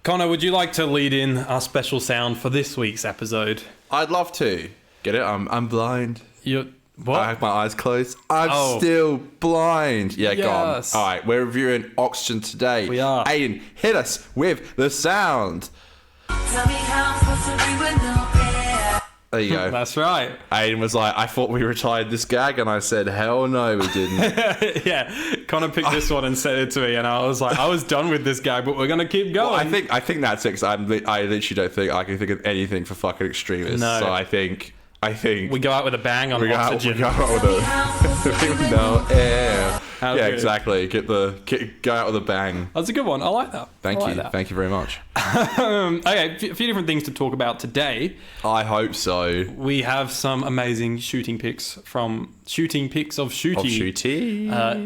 Connor, would you like to lead in our special sound for this week's episode? I'd love to. Get it? I'm blind. You're... What? I have my eyes closed. I'm still blind. Yeah, yes. Gone. All right, we're reviewing Oxygen today. We are. Aiden, hit us with the sound. Tell me how I'm supposed to be with no air. There you go. That's right. Aiden was like, I thought we retired this gag, and I said, hell no, we didn't. Yeah, Connor picked this one and sent it to me, and I was like, I was done with this gag, but we're gonna keep going. Well, I think that's it. 'Cause I literally don't think I can think of anything for fucking Extremis. No. So I think we go out with a bang on Oxygen. We go out with no air. How Yeah, good. exactly. Go out with a bang. That's a good one. I like that. Thank I you. like that. Thank you very much. Okay, a few different things to talk about today. I hope so. We have some amazing shooting pics of Shooty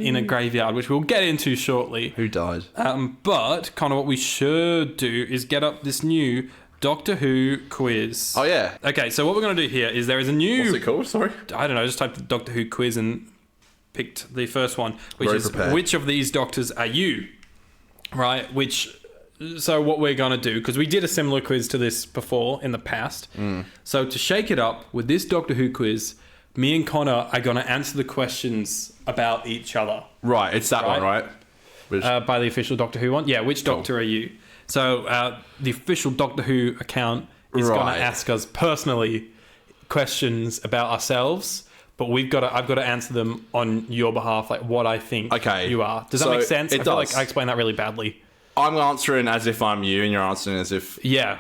in a graveyard, which we'll get into shortly. Who died? But, Connor, what we should do is get up this new Doctor Who quiz. Oh, yeah. Okay, so what we're going to do here is there is a new... What's it called? Sorry? I don't know, just typed the Doctor Who quiz and picked the first one, which Very is, prepared. which of these doctors are you? Right, so what we're going to do, because we did a similar quiz to this before in the past, so to shake it up with this Doctor Who quiz, me and Connor are going to answer the questions about each other. Right, it's that one, right? Which, By the official Doctor Who one. Yeah, which Doctor are you? So the official Doctor Who account is going to ask us personally questions about ourselves, but I've got to answer them on your behalf, like what I think you are. Does that make sense? I feel like I explained that really badly. I'm answering as if I'm you, and you're answering as if you're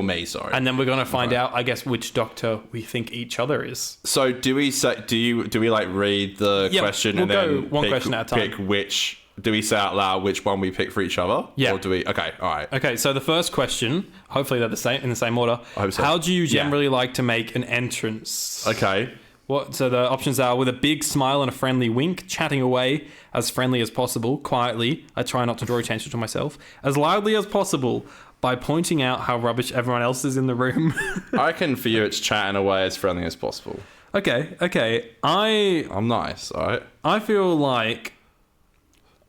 me, sorry. And then we're going to find out, I guess, which Doctor we think each other is. So do we like read the question we'll and then go one question at a time. Pick which... Do we say out loud which one we pick for each other? Yeah. Or do we... Okay, all right. Okay, so the first question, hopefully they're in the same order. I hope so. How do you generally like to make an entrance? Okay. So the options are with a big smile and a friendly wink, chatting away as friendly as possible, quietly. I try not to draw attention to myself. As loudly as possible by pointing out how rubbish everyone else is in the room. I reckon for you it's chatting away as friendly as possible. Okay. I'm nice, all right? I feel like...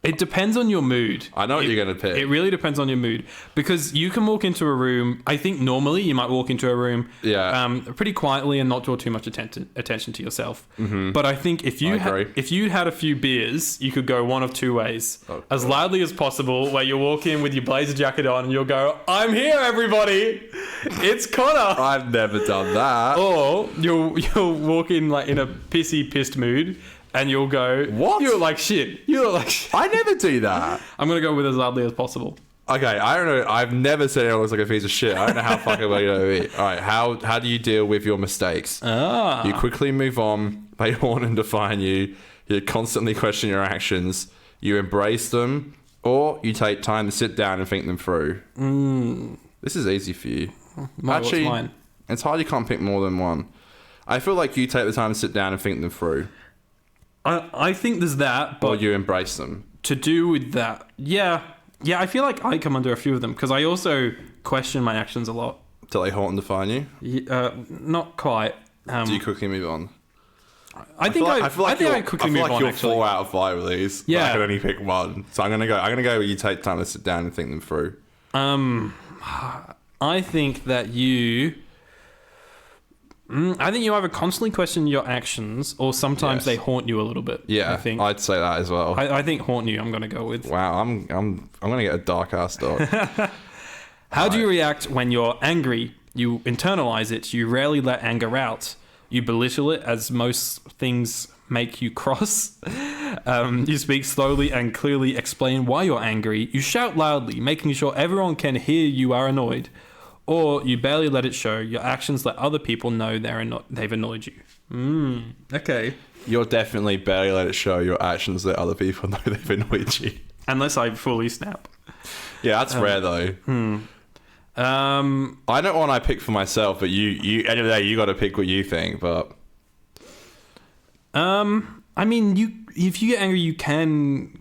It depends on your mood. I know what you're going to pick. It really depends on your mood. Because you can walk into a room... I think normally you might walk into a room pretty quietly and not draw too much attention to yourself. Mm-hmm. But I think if you had a few beers, you could go one of two ways. As loudly as possible, where you walk in with your blazer jacket on and you'll go, I'm here, everybody! It's Connor! I've never done that. Or you'll walk in like in a pissed mood... And you'll go, what? You look like shit. I never do that. I'm going to go with as loudly as possible. Okay, I don't know. I've never said anyone looks like a piece of shit. I don't know how fucking well you know me. All right, how do you deal with your mistakes? You quickly move on. They haunt and define you. You constantly question your actions. You embrace them. Or you take time to sit down and think them through. This is easy for you. Actually, what's mine? It's hard you can't pick more than one. I feel like you take the time to sit down and think them through. I think there's that, but... Or you embrace them. To do with that, yeah, I feel like I come under a few of them, because I also question my actions a lot. Do they haunt and define you? Not quite. Do you quickly move on? I think I quickly move on, you're actually. 4 out of 5 of these. Yeah. I can only pick one. So I'm gonna go where you take time to sit down and think them through. I think that you... I think you either constantly question your actions or sometimes they haunt you a little bit. Yeah, I think. I'd say that as well. I think haunt you I'm going to go with. Wow, I'm going to get a dark ass dog. How do you react when you're angry? You internalize it. You rarely let anger out. You belittle it, as most things make you cross. You speak slowly and clearly explain why you're angry. You shout loudly, making sure everyone can hear you are annoyed. Or you barely let it show. Your actions let other people know they've annoyed you. Okay. You're definitely barely let it show. Your actions let other people know they've annoyed you. Unless I fully snap. Yeah, that's rare though. I know one I pick for myself, but you end of the day, you got to pick what you think. But I mean, if you get angry, you can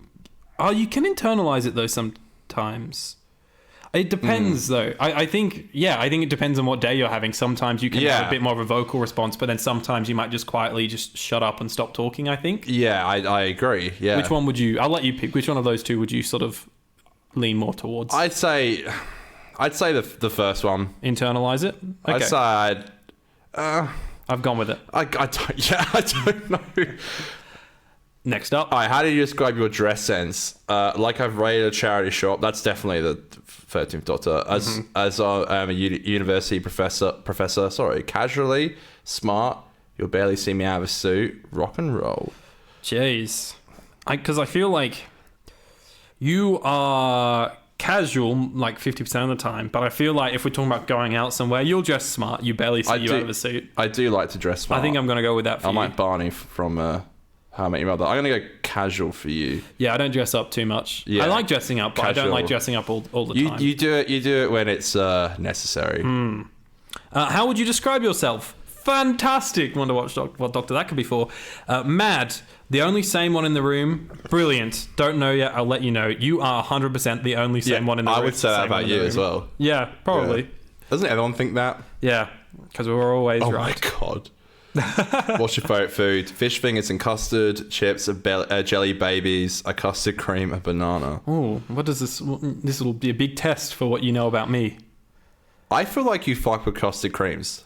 internalize it though sometimes. It depends, though. I think it depends on what day you're having. Sometimes you can have a bit more of a vocal response, but then sometimes you might just quietly just shut up and stop talking, I think. Yeah, I agree. Yeah. Which one would you... I'll let you pick. Which one of those two would you sort of lean more towards? I'd say the first one. Internalize it? Okay. I'd say I've gone with it. I don't know. Next up. All right, how do you describe your dress sense? Like I've raided a charity shop. That's definitely the 13th Doctor. As a university professor. Sorry, casually, smart. You'll barely see me out of a suit. Rock and roll. Jeez. Because I feel like you are casual like 50% of the time, but I feel like if we're talking about going out somewhere, you'll dress smart. You barely see you out of a suit. I do like to dress smart. I think I'm going to go with that for I'm you. like Barney from How I Met Your Mother. I'm going to go casual for you. Yeah, I don't dress up too much. Yeah. I like dressing up, but Casual. I don't like dressing up all the time. You do it when it's necessary. How would you describe yourself? Fantastic. Wonder what doctor that could be for. Mad. The only sane one in the room. Brilliant. Don't know yet. I'll let you know. You are 100% the only sane one in the room. I would say that about you as well. Yeah, probably. Yeah. Doesn't everyone think that? Yeah, because we're always Oh right. my god. What's your favourite food? Fish fingers and custard, chips, jelly babies, a custard cream, a banana. Oh, what does this... This will be a big test for what you know about me. I feel like you fuck with custard creams.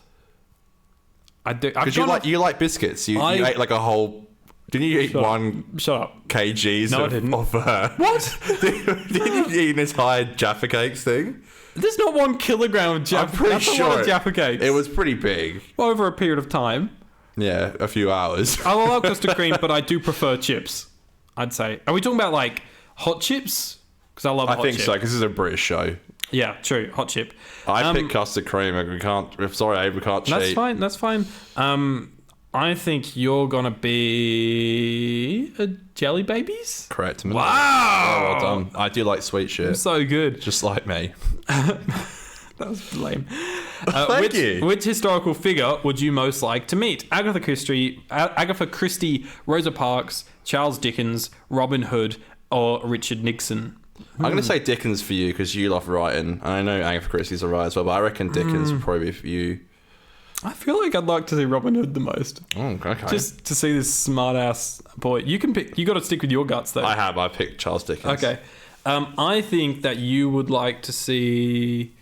I do. Because you like biscuits. You ate like a whole... Didn't you eat Shut up. kgs No, I didn't. of What? didn't you eat an entire Jaffa Cakes thing? There's not 1 kilogram of Jaffa. I'm pretty That's sure a lot of Jaffa cakes. It was pretty big. Over a period of time. Yeah, a few hours. I love custard cream, but I do prefer chips. I'd say. Are we talking about like hot chips? Because I love. I think so, because this is a British show. Yeah, true. Hot chip. I picked custard cream. We can't. Sorry, Abe, we can't cheat. That's fine. I think you're gonna be a jelly babies. Correct. Wow. Oh, well done. I do like sweet shit. So good. Just like me. That was lame. Thank you. Which historical figure would you most like to meet? Agatha Christie, Rosa Parks, Charles Dickens, Robin Hood, or Richard Nixon? I'm going to say Dickens for you because you love writing. I know Agatha Christie's a writer as well, but I reckon Dickens would probably be for you. I feel like I'd like to see Robin Hood the most. Oh, okay. Just to see this smart ass boy. You can pick. You got to stick with your guts though. I picked Charles Dickens. Okay. I think that you would like to see.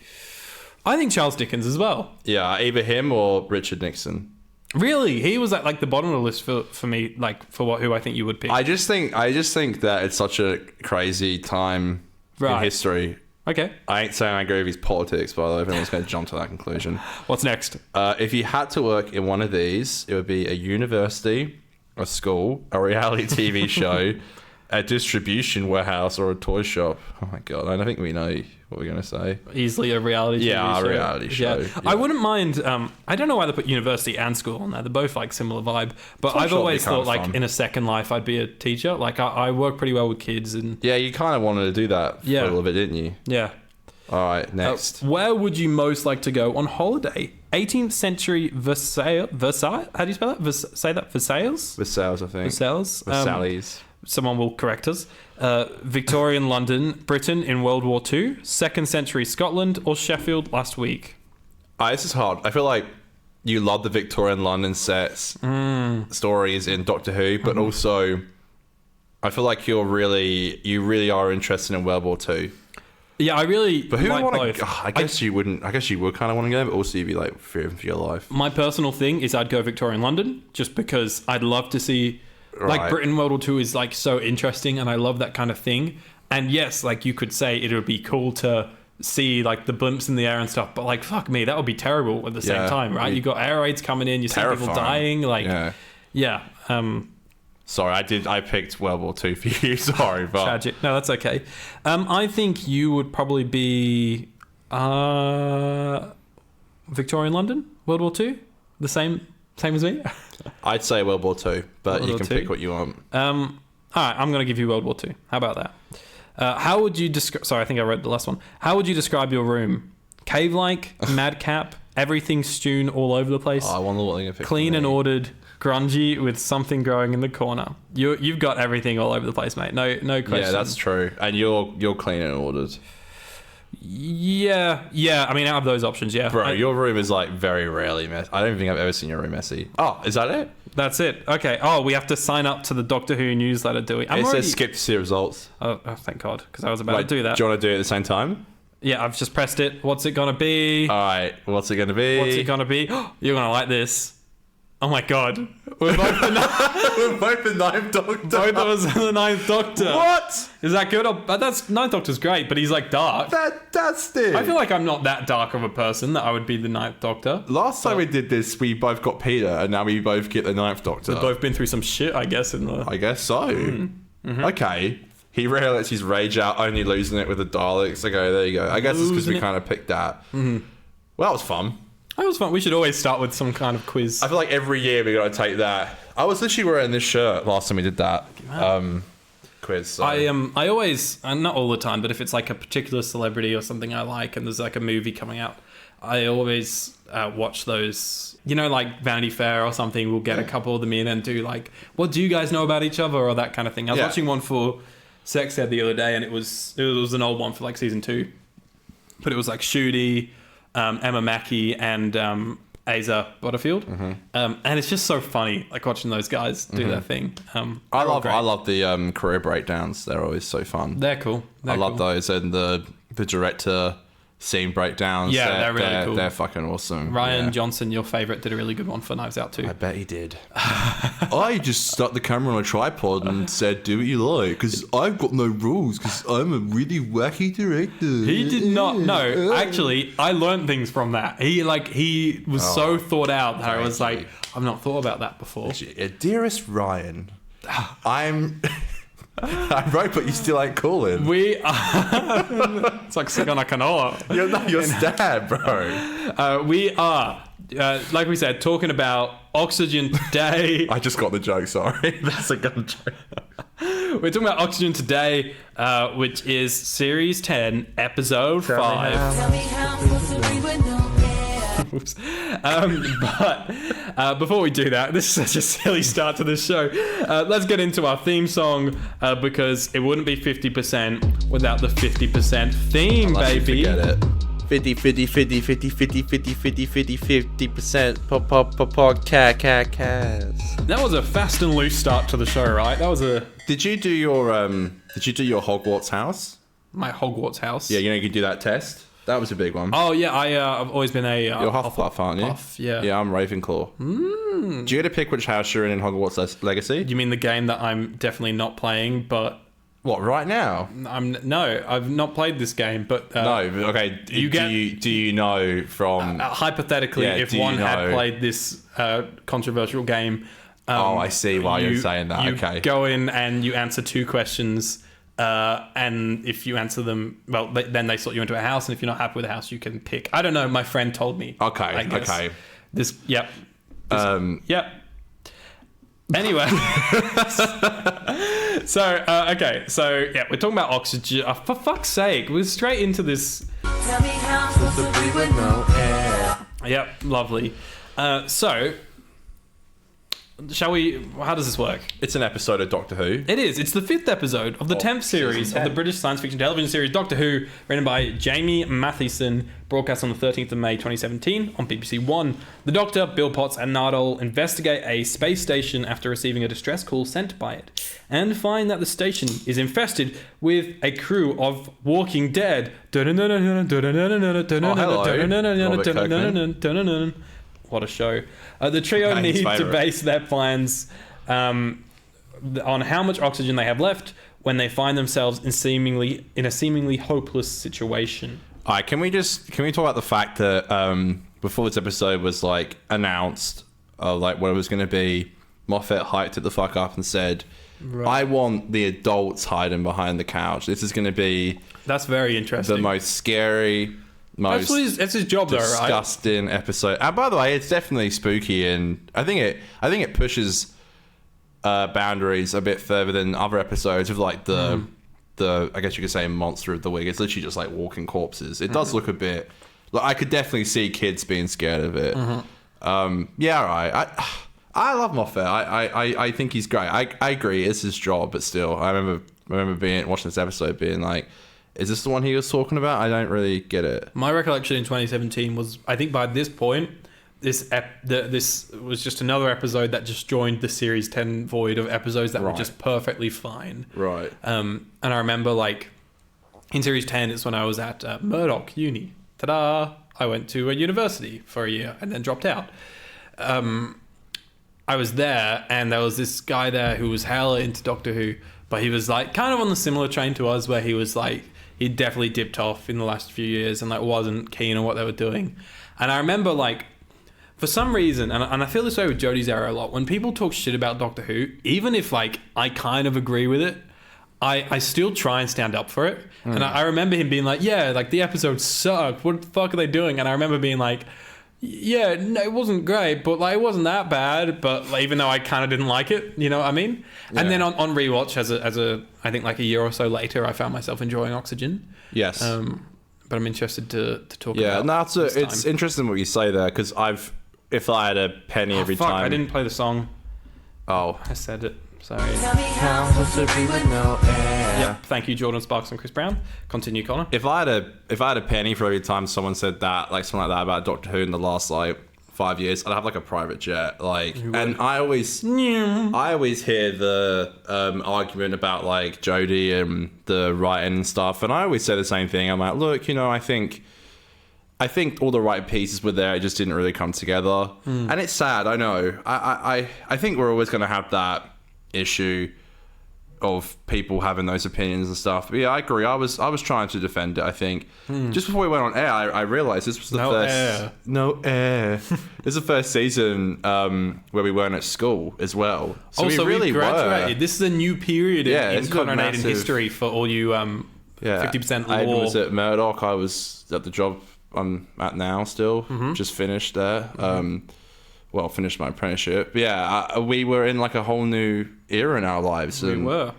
I think Charles Dickens as well. Yeah, either him or Richard Nixon. Really, he was at like the bottom of the list for me. Like for who I think you would pick. I just think that it's such a crazy time in history. Okay. I ain't saying I agree with his politics, by the way. If anyone's going to jump to that conclusion. What's next? If you had to work in one of these, it would be a university, a school, a reality TV show, a distribution warehouse, or a toy shop. Oh my god! I don't think we know what we're going to say. Easily a reality TV show. A reality show. Yeah. I wouldn't mind. I don't know why they put university and school on there. They're both like similar vibe. But I've always thought like in a second life I'd be a teacher. Like I work pretty well with kids and. Yeah, you kind of wanted to do that for a little bit, didn't you? Yeah. All right, next. Where would you most like to go on holiday? 18th century Versailles. How do you spell that? Say that. Versailles? Versailles, I think. Versailles. Versailles. Someone will correct us. Victorian London, Britain in World War II, 2nd century Scotland, or Sheffield last week? This is hard. I feel like you love the Victorian London sets, stories in Doctor Who, but also I feel like you really are interested in World War II. Yeah, I really. But who like would both. I guess you wouldn't. I guess you would kind of want to go, but also you'd be like fearing for your life. My personal thing is I'd go Victorian London just because I'd love to see. Like Britain World War II is like so interesting, and I love that kind of thing. And yes, like you could say it would be cool to see like the blimps in the air and stuff, but like fuck me, that would be terrible at the same time, right? You got air raids coming in, you see people dying, like yeah. Sorry, I picked World War II for you. Sorry, but tragic. No, that's okay. I think you would probably be Victorian London, World War II, the same as me. I'd say World War II, but World you War can II? pick what you want. All right, I'm going to give you World War II. How about that? How would you describe... Sorry, I think I read the last one. How would you describe your room? Cave-like, madcap, everything strewn all over the place, I wonder what they're going to pick. clean and ordered, grungy with something growing in the corner. You've got everything all over the place, mate. No question. Yeah, that's true. And you're clean and ordered. Yeah. I mean, out of those options, yeah. Bro, your room is like very rarely messy. I don't think I've ever seen your room messy. Oh, is that it? That's it. Okay. Oh, we have to sign up to the Doctor Who newsletter, do we? It says skip to see results. Oh, thank God, because I was about to do that. Do you want to do it at the same time? Yeah, I've just pressed it. What's it gonna be? All right. What's it gonna be? What's it gonna be? You're gonna like this. Oh my God. We're both the We're both the Ninth Doctor. both of us are the Ninth Doctor. What? Is that good? But that's Ninth Doctor's great, but he's like dark. That's it. I feel like I'm not that dark of a person that I would be the Ninth Doctor. Last time we did this, we both got Peter, and now we both get the Ninth Doctor. We've both been through some shit, I guess. I guess so. Okay. He rarely lets his rage out, only losing it with the Daleks. Okay, there you go. I guess it's because we kind of picked that. Well, that was fun. That was fun. We should always start with some kind of quiz. I feel like every year we got to take that. I was literally wearing this shirt last time we did that quiz. So. I always, not all the time, but if it's like a particular celebrity or something I like and there's like a movie coming out, I always watch those, you know, like Vanity Fair or something. We'll get a couple of them in and do like, what do you guys know about each other or that kind of thing. I was watching one for Sex Ed the other day and it was an old one for like season 2. But it was like Shooty, Emma Mackey and Asa Butterfield, and it's just so funny, like watching those guys do their thing. I love the career breakdowns. They're always so fun. They're cool. I love those, and the director scene breakdowns. Yeah, they're really cool. They're fucking awesome. Ryan Johnson, your favorite, did a really good one for Knives Out too. I bet he did. I just stuck the camera on a tripod and said, "Do what you like," because I've got no rules. Because I'm a really wacky director. He did not. No, actually, I learned things from that. He was so thought out that I was like, I've not thought about that before. Dearest Ryan, I wrote, but you still ain't calling. We are. It's like singing a canola. You're sad, bro. We are, like we said, talking about Oxygen today. I just got the joke. Sorry, that's a good joke. We're talking about Oxygen today, which is series 10, episode 5. Tell me how I'm supposed to breathe with no air. Oops. But before we do that, this is such a silly start to this show. Let's get into our theme song because it wouldn't be 50% without the 50% theme, baby. Forget it. 50 podcast. That was a fast and loose start to the show, right? That was Did you do your Hogwarts house? my Hogwarts house. Yeah, you could do that test. That was a big one. Oh yeah, I've always been a You're Hufflepuff, aren't you? Huff, yeah. Yeah, I'm Ravenclaw. Do you get to pick which house you're in Hogwarts Legacy? You mean the game that I'm definitely not playing, but What, right now? I've not played this game, but No, okay. Do you know from? hypothetically, Yeah, if do you one had know- played this controversial game, I see why you're saying that. You Okay. go in and you answer 2 questions, and if you answer them, well, then they sort you into a house, and if you're not happy with the house, you can pick. I don't know. My friend told me. Okay. I guess. Okay. Yep. Yep. Anyway, okay, so yeah, we're talking about Oxygen. Oh, for fuck's sake, we're straight into this. Tell me how I'm supposed to breathe with no air. Yep, lovely. So, shall we? How does this work? It's an episode of Doctor Who. It is. It's the 5th episode of the 10th series season of the 10. British science fiction television series Doctor Who, written by Jamie Mathieson, broadcast on the 13th of May 2017 on BBC One. The Doctor, Bill Potts, and Nardole investigate a space station after receiving a distress call sent by it, and find that the station is infested with a crew of Walking Dead. What a show. The trio His need to favourite. base their plans on how much oxygen they have left when they find themselves in a seemingly hopeless situation. All right, can we talk about the fact that before this episode was like announced, like what it was going to be, Moffat hyped it the fuck up and said, "I want the adults hiding behind the couch. This is going to be That's very interesting. the most scary, most That's his job, though, right? disgusting episode." And by the way, it's definitely spooky, and I think it pushes boundaries a bit further than other episodes of like the I guess you could say monster of the week. It's literally just like walking corpses. It does look a bit like I could definitely see kids being scared of it. Yeah, all right. I love Moffat. I think he's great. I agree, it's his job, but still, I remember watching this episode being like, Is this the one he was talking about? I don't really get it. My recollection in 2017 was, I think by this point, this was just another episode that just joined the Series 10 void of episodes that were just perfectly fine. Right. And I remember, like, in Series 10, it's when I was at Murdoch Uni. Ta-da! I went to a university for a year and then dropped out. I was there, and there was this guy there who was hella into Doctor Who, but he was, like, kind of on the similar train to us, where he was, like, he definitely dipped off in the last few years and, like, wasn't keen on what they were doing. And I remember, like, for some reason, and I feel this way with Jodie's era a lot, when people talk shit about Doctor Who, even if, like, I kind of agree with it, I still try and stand up for it. And I remember him being like, yeah, like, the episode sucked. What the fuck are they doing? And I remember being like, yeah, no, it wasn't great, but, like, it wasn't that bad. But, like, even though I kind of didn't like it, you know what I mean? Yeah. And then on rewatch, as a I think, like, a year or so later, I found myself enjoying Oxygen. Yes. But I'm interested to talk about. Yeah, no, it's interesting what you say there, because if I had a penny every time. I didn't play the song. Oh, I said it. Sorry. Tell me how to be with no air. Yep. Thank you, Jordan Sparks and Chris Brown. Continue, Connor. If I had a penny for every time someone said that, like, something like that about Doctor Who in the last, like, 5 years, I'd have, like, a private jet. Like, and I always hear the argument about, like, Jodie and the writing and stuff, and I always say the same thing. I'm like, look, you know, I think all the right pieces were there. It just didn't really come together, and it's sad. I know. I think we're always going to have that issue of people having those opinions and stuff. But yeah, I agree. I was trying to defend it. I think just before we went on air, I realized this was the no air. This is the first season where we weren't at school as well. So we really graduated. were. This is a new period in Connor history for all you 50% law. Aiden was at Murdoch. I was at the job I'm at now still. Just finished there. Finished my apprenticeship. But yeah, we were in, like, a whole new era in our lives. We were.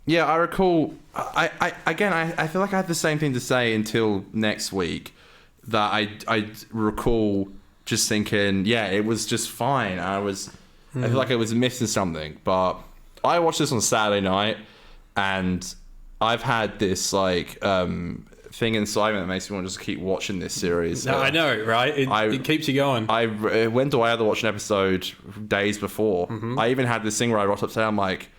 Yeah, I recall. I feel like I had the same thing to say until next week. That I recall just thinking, yeah, it was just fine. I feel like I was missing something. But I watched this on Saturday night, and I've had this, like, thing inside me that makes me want to just keep watching this series. No, I know, right? It keeps you going. I went away to watch an episode days before. I even had this thing where I rocked up today. I'm like,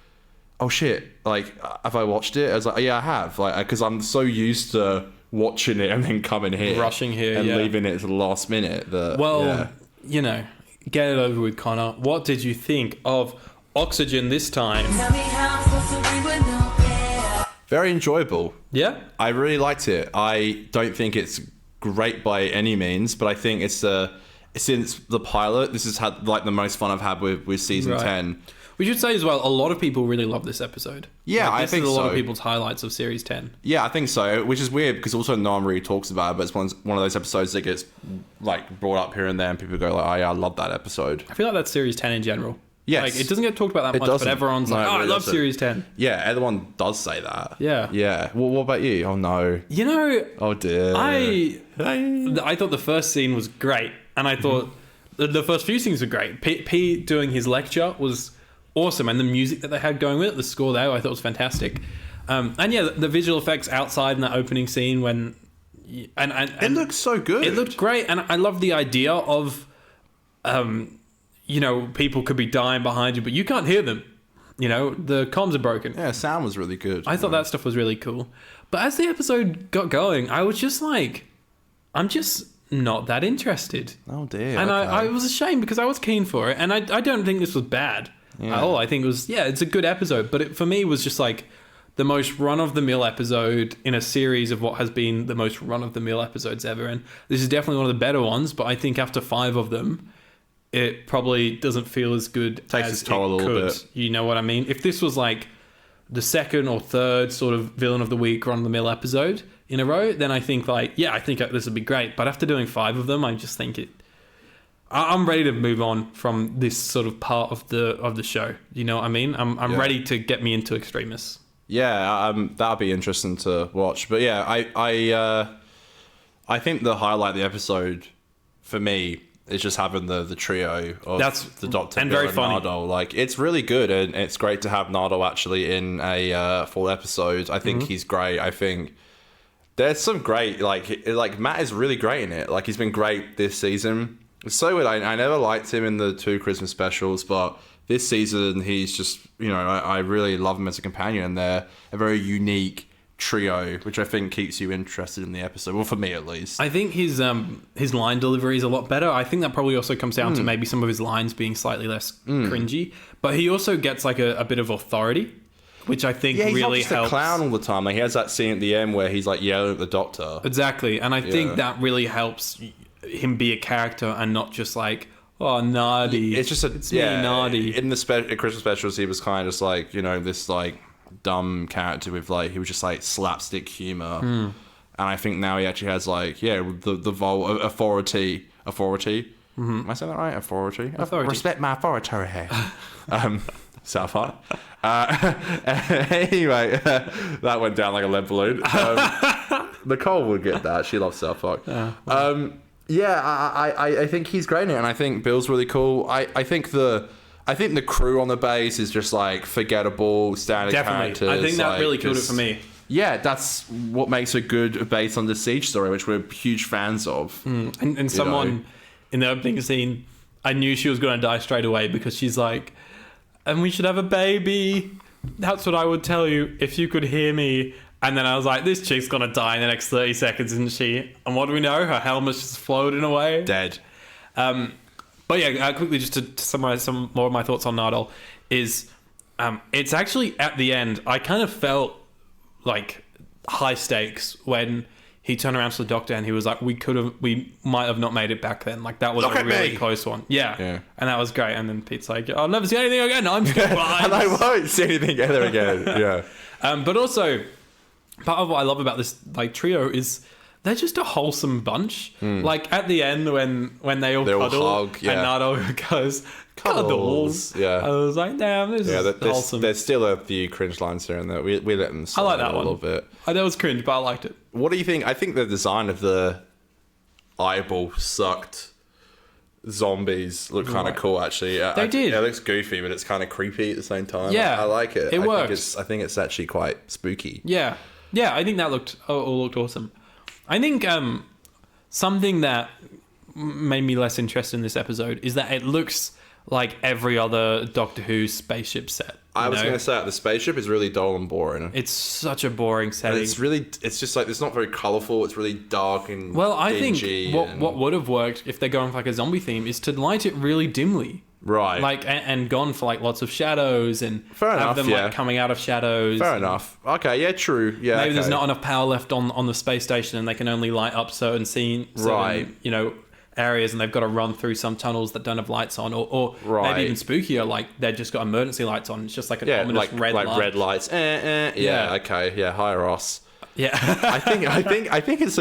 oh shit! Like, have I watched it? I was like, yeah, I have. Like, because I'm so used to watching it and then coming here, rushing here, and leaving it to the last minute. You know, get it over with, Connor. What did you think of Oxygen this time? Tell me how to be with no air. Very enjoyable. Yeah, I really liked it. I don't think it's great by any means, but I think it's since the pilot, this has had, like, the most fun I've had with season 10. We should say as well, a lot of people really love this episode. Yeah, like, I think this is a lot so. of people's highlights of series 10. Yeah, I think so, which is weird because also no one really talks about it, but it's one of those episodes that gets, like, brought up here and there, and people go like, oh yeah, I love that episode. I feel like that's series 10 in general. Yes. Like, it doesn't get talked about that much, but everyone's like, I love series 10. Yeah, everyone does say that. Yeah. Yeah. Well, what about you? Oh no. You know, oh dear. I thought the first scene was great, and I thought the first few scenes were great. P doing his lecture was awesome, and the music that they had going with it, the score there, I thought was fantastic. And yeah, the visual effects outside in that opening scene when and it looks so good. It looked great, and I love the idea of you know, people could be dying behind you, but you can't hear them. You know, the comms are broken. Yeah, sound was really good. I thought that stuff was really cool. But as the episode got going, I was just like, I'm just not that interested. Oh dear. And I was ashamed because I was keen for it, and I don't think this was bad at all. I think it was, it's a good episode, but it, for me, was just like the most run-of-the-mill episode in a series of what has been the most run-of-the-mill episodes ever. And this is definitely one of the better ones, but I think after 5 of them, it probably doesn't feel as good Takes as its toll it a could. little bit. You know what I mean? If this was like the second or third sort of villain of the week run-of-the-mill episode in a row, then I think I think this would be great. But after doing 5 of them, I just think I'm ready to move on from this sort of part of the show. You know what I mean? I'm ready to get me into Extremis. Yeah, that'll be interesting to watch. But yeah, I think the highlight of the episode for me is just having the trio of the Doctor, and Bill, very and funny. Nardole. Like, it's really good, and it's great to have Nardole actually in a full episode. I think he's great. I think There's some great, like Matt is really great in it. Like, he's been great this season. It's so weird. I never liked him in the 2 Christmas specials, but this season he's just, I really love him as a companion, and they're a very unique trio, which I think keeps you interested in the episode. Well, for me at least. I think his line delivery is a lot better. I think that probably also comes down to maybe some of his lines being slightly less cringy, but he also gets like a bit of authority, which I think he's really not just helps. a clown all the time. Like, he has that scene at the end where he's like yelling at the doctor. Exactly, and I think that really helps him be a character and not just like, oh, Nardi. It's just me, Nardi. In the Christmas specials, he was kind of just like, this like dumb character with like, he was just like slapstick humor. And I think now he actually has like, the authority. Am I saying that right? Authority. Respect my authority. South Park. Anyway, that went down like a lead balloon. Nicole would get that. She loves South Park. I think he's great in it, and I think Bill's really cool. I think the crew on the base is just like forgettable standard characters. I think that really killed it for me. Yeah, that's what makes a good base on the Siege story, which we're huge fans of. And someone in the opening scene, I knew she was going to die straight away because she's like, and we should have a baby. That's what I would tell you if you could hear me. And then I was like, this chick's going to die in the next 30 seconds, isn't she? And what do we know? Her helmet's just floating away. Dead. But yeah, quickly just to summarize some more of my thoughts on Nardole is it's actually at the end, I kind of felt like high stakes when he turned around to the doctor and he was like, we might have not made it back then. Like, that was a really close one. Yeah. And that was great. And then Pete's like, I'll never see anything again. I'm still blind. And I won't see anything ever again. Yeah. But also, part of what I love about this like trio is they're just a wholesome bunch. Like, at the end when they all cuddle hug, and Nardo goes, cuddles. Yeah. I was like, damn, this is wholesome. There's still a few cringe lines here and there. We let them slide. I like that a one. little bit. I know it was cringe, but I liked it. What do you think? I think the design of the eyeball sucked zombies look kind of cool, actually. They did. It looks goofy, but it's kind of creepy at the same time. Yeah. I like it. It works. I think it's actually quite spooky. Yeah. Yeah, I think that looked awesome. I think something that made me less interested in this episode is that it looks like every other Doctor Who spaceship set. I was going to say, the spaceship is really dull and boring. It's such a boring setting. It's just like, it's not very colourful. It's really dark and dingy. I think what would have worked if they're going for like a zombie theme is to light it really dimly. Right. Like, and gone for like lots of shadows and have them like coming out of shadows. Fair enough. Okay, yeah, true. Yeah. Maybe there's not enough power left on the space station and they can only light up certain areas, and they've got to run through some tunnels that don't have lights on, or maybe even spookier, like they've just got emergency lights on. It's just like an ominous red light. Red lights. Yeah. Okay. Yeah. Hi, Ross. Yeah. I think it's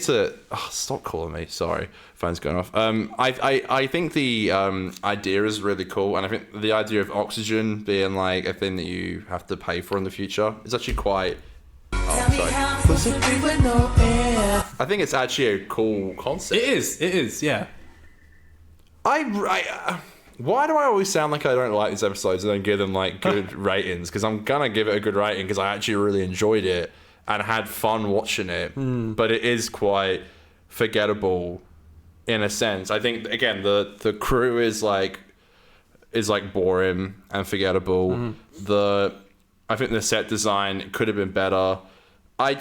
a. Oh, stop calling me. Sorry, phone's going off. I think the idea is really cool, and I think the idea of oxygen being like a thing that you have to pay for in the future is actually quite. I think it's actually a cool concept. It is, yeah. Why do I always sound like I don't like these episodes and then give them like good ratings? Because I'm gonna give it a good rating because I actually really enjoyed it and had fun watching it. But it is quite forgettable in a sense. I think again the crew is like boring and forgettable. I think the set design could have been better. I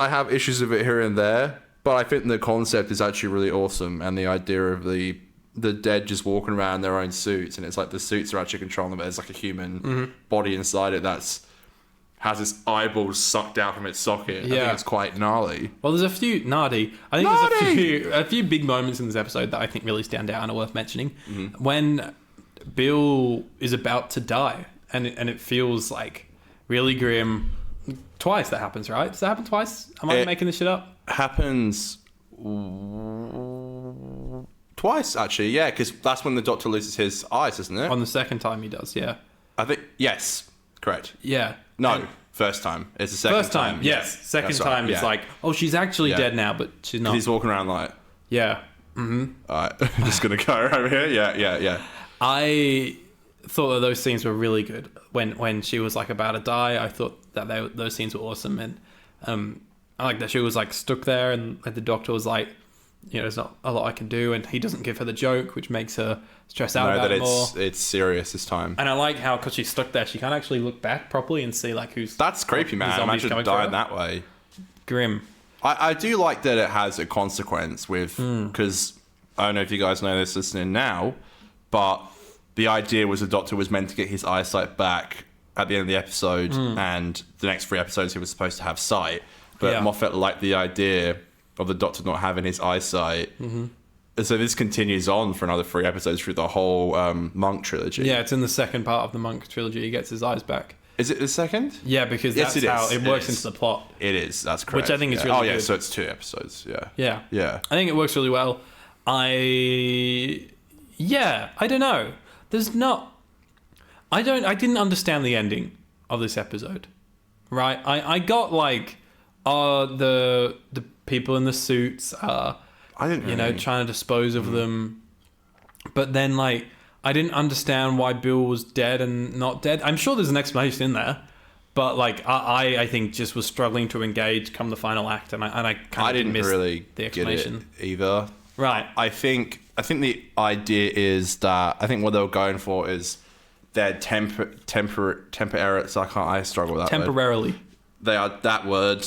have issues with it here and there, but I think the concept is actually really awesome, and the idea of the dead just walking around in their own suits, and it's like the suits are actually controlling them, but there's like a human body inside it has its eyeballs sucked out from its socket. Yeah. I think it's quite gnarly. Well, there's a few there's a few big moments in this episode that I think really stand out and are worth mentioning. When Bill is about to die, and it feels like really grim. Twice that happens, right? Does that happen twice? Am I making this shit up? Happens twice, actually. Yeah, because that's when the Doctor loses his eyes, isn't it? On the second time he does, yeah. I think yes, correct. Yeah. No, first time. It's the second time. First time, yes. Second time, it's like, oh, she's actually dead now, but she's not. He's walking around like. Yeah. All right, I'm just gonna go over here. Yeah. I thought that those scenes were really good when she was like about to die. I thought that those scenes were awesome, and I like that she was like stuck there, and the doctor was like, you know, there's not a lot I can do, and he doesn't give her the joke, which makes her stress out about it more. It's serious this time. And I like how, because she's stuck there, she can't actually look back properly and see like who's. That's creepy, man. Imagine dying that way. Grim. I do like that it has a consequence with, because I don't know if you guys know this listening now, but the idea was the doctor was meant to get his eyesight back at the end of the episode, and the next 3 episodes he was supposed to have sight. But Moffat liked the idea of the doctor not having his eyesight. And so this continues on for another 3 episodes through the whole Monk trilogy. Yeah, it's in the second part of the Monk trilogy. He gets his eyes back. Is it the second? Yeah, because that's how it works into the plot. It is. That's correct. Which I think is really good. So it's 2 episodes. Yeah. Yeah. I think it works really well. I don't know. I didn't understand the ending of this episode. Right? I got like, the people in the suits are, trying to dispose of them. But then like, I didn't understand why Bill was dead and not dead. I'm sure there's an explanation in there, but like I think just was struggling to engage come the final act, and I kind of missed really the explanation get it either. Right. I think the idea is that I think what they were going for is they're temporary. So I struggle with that temporarily. Word. They are that word.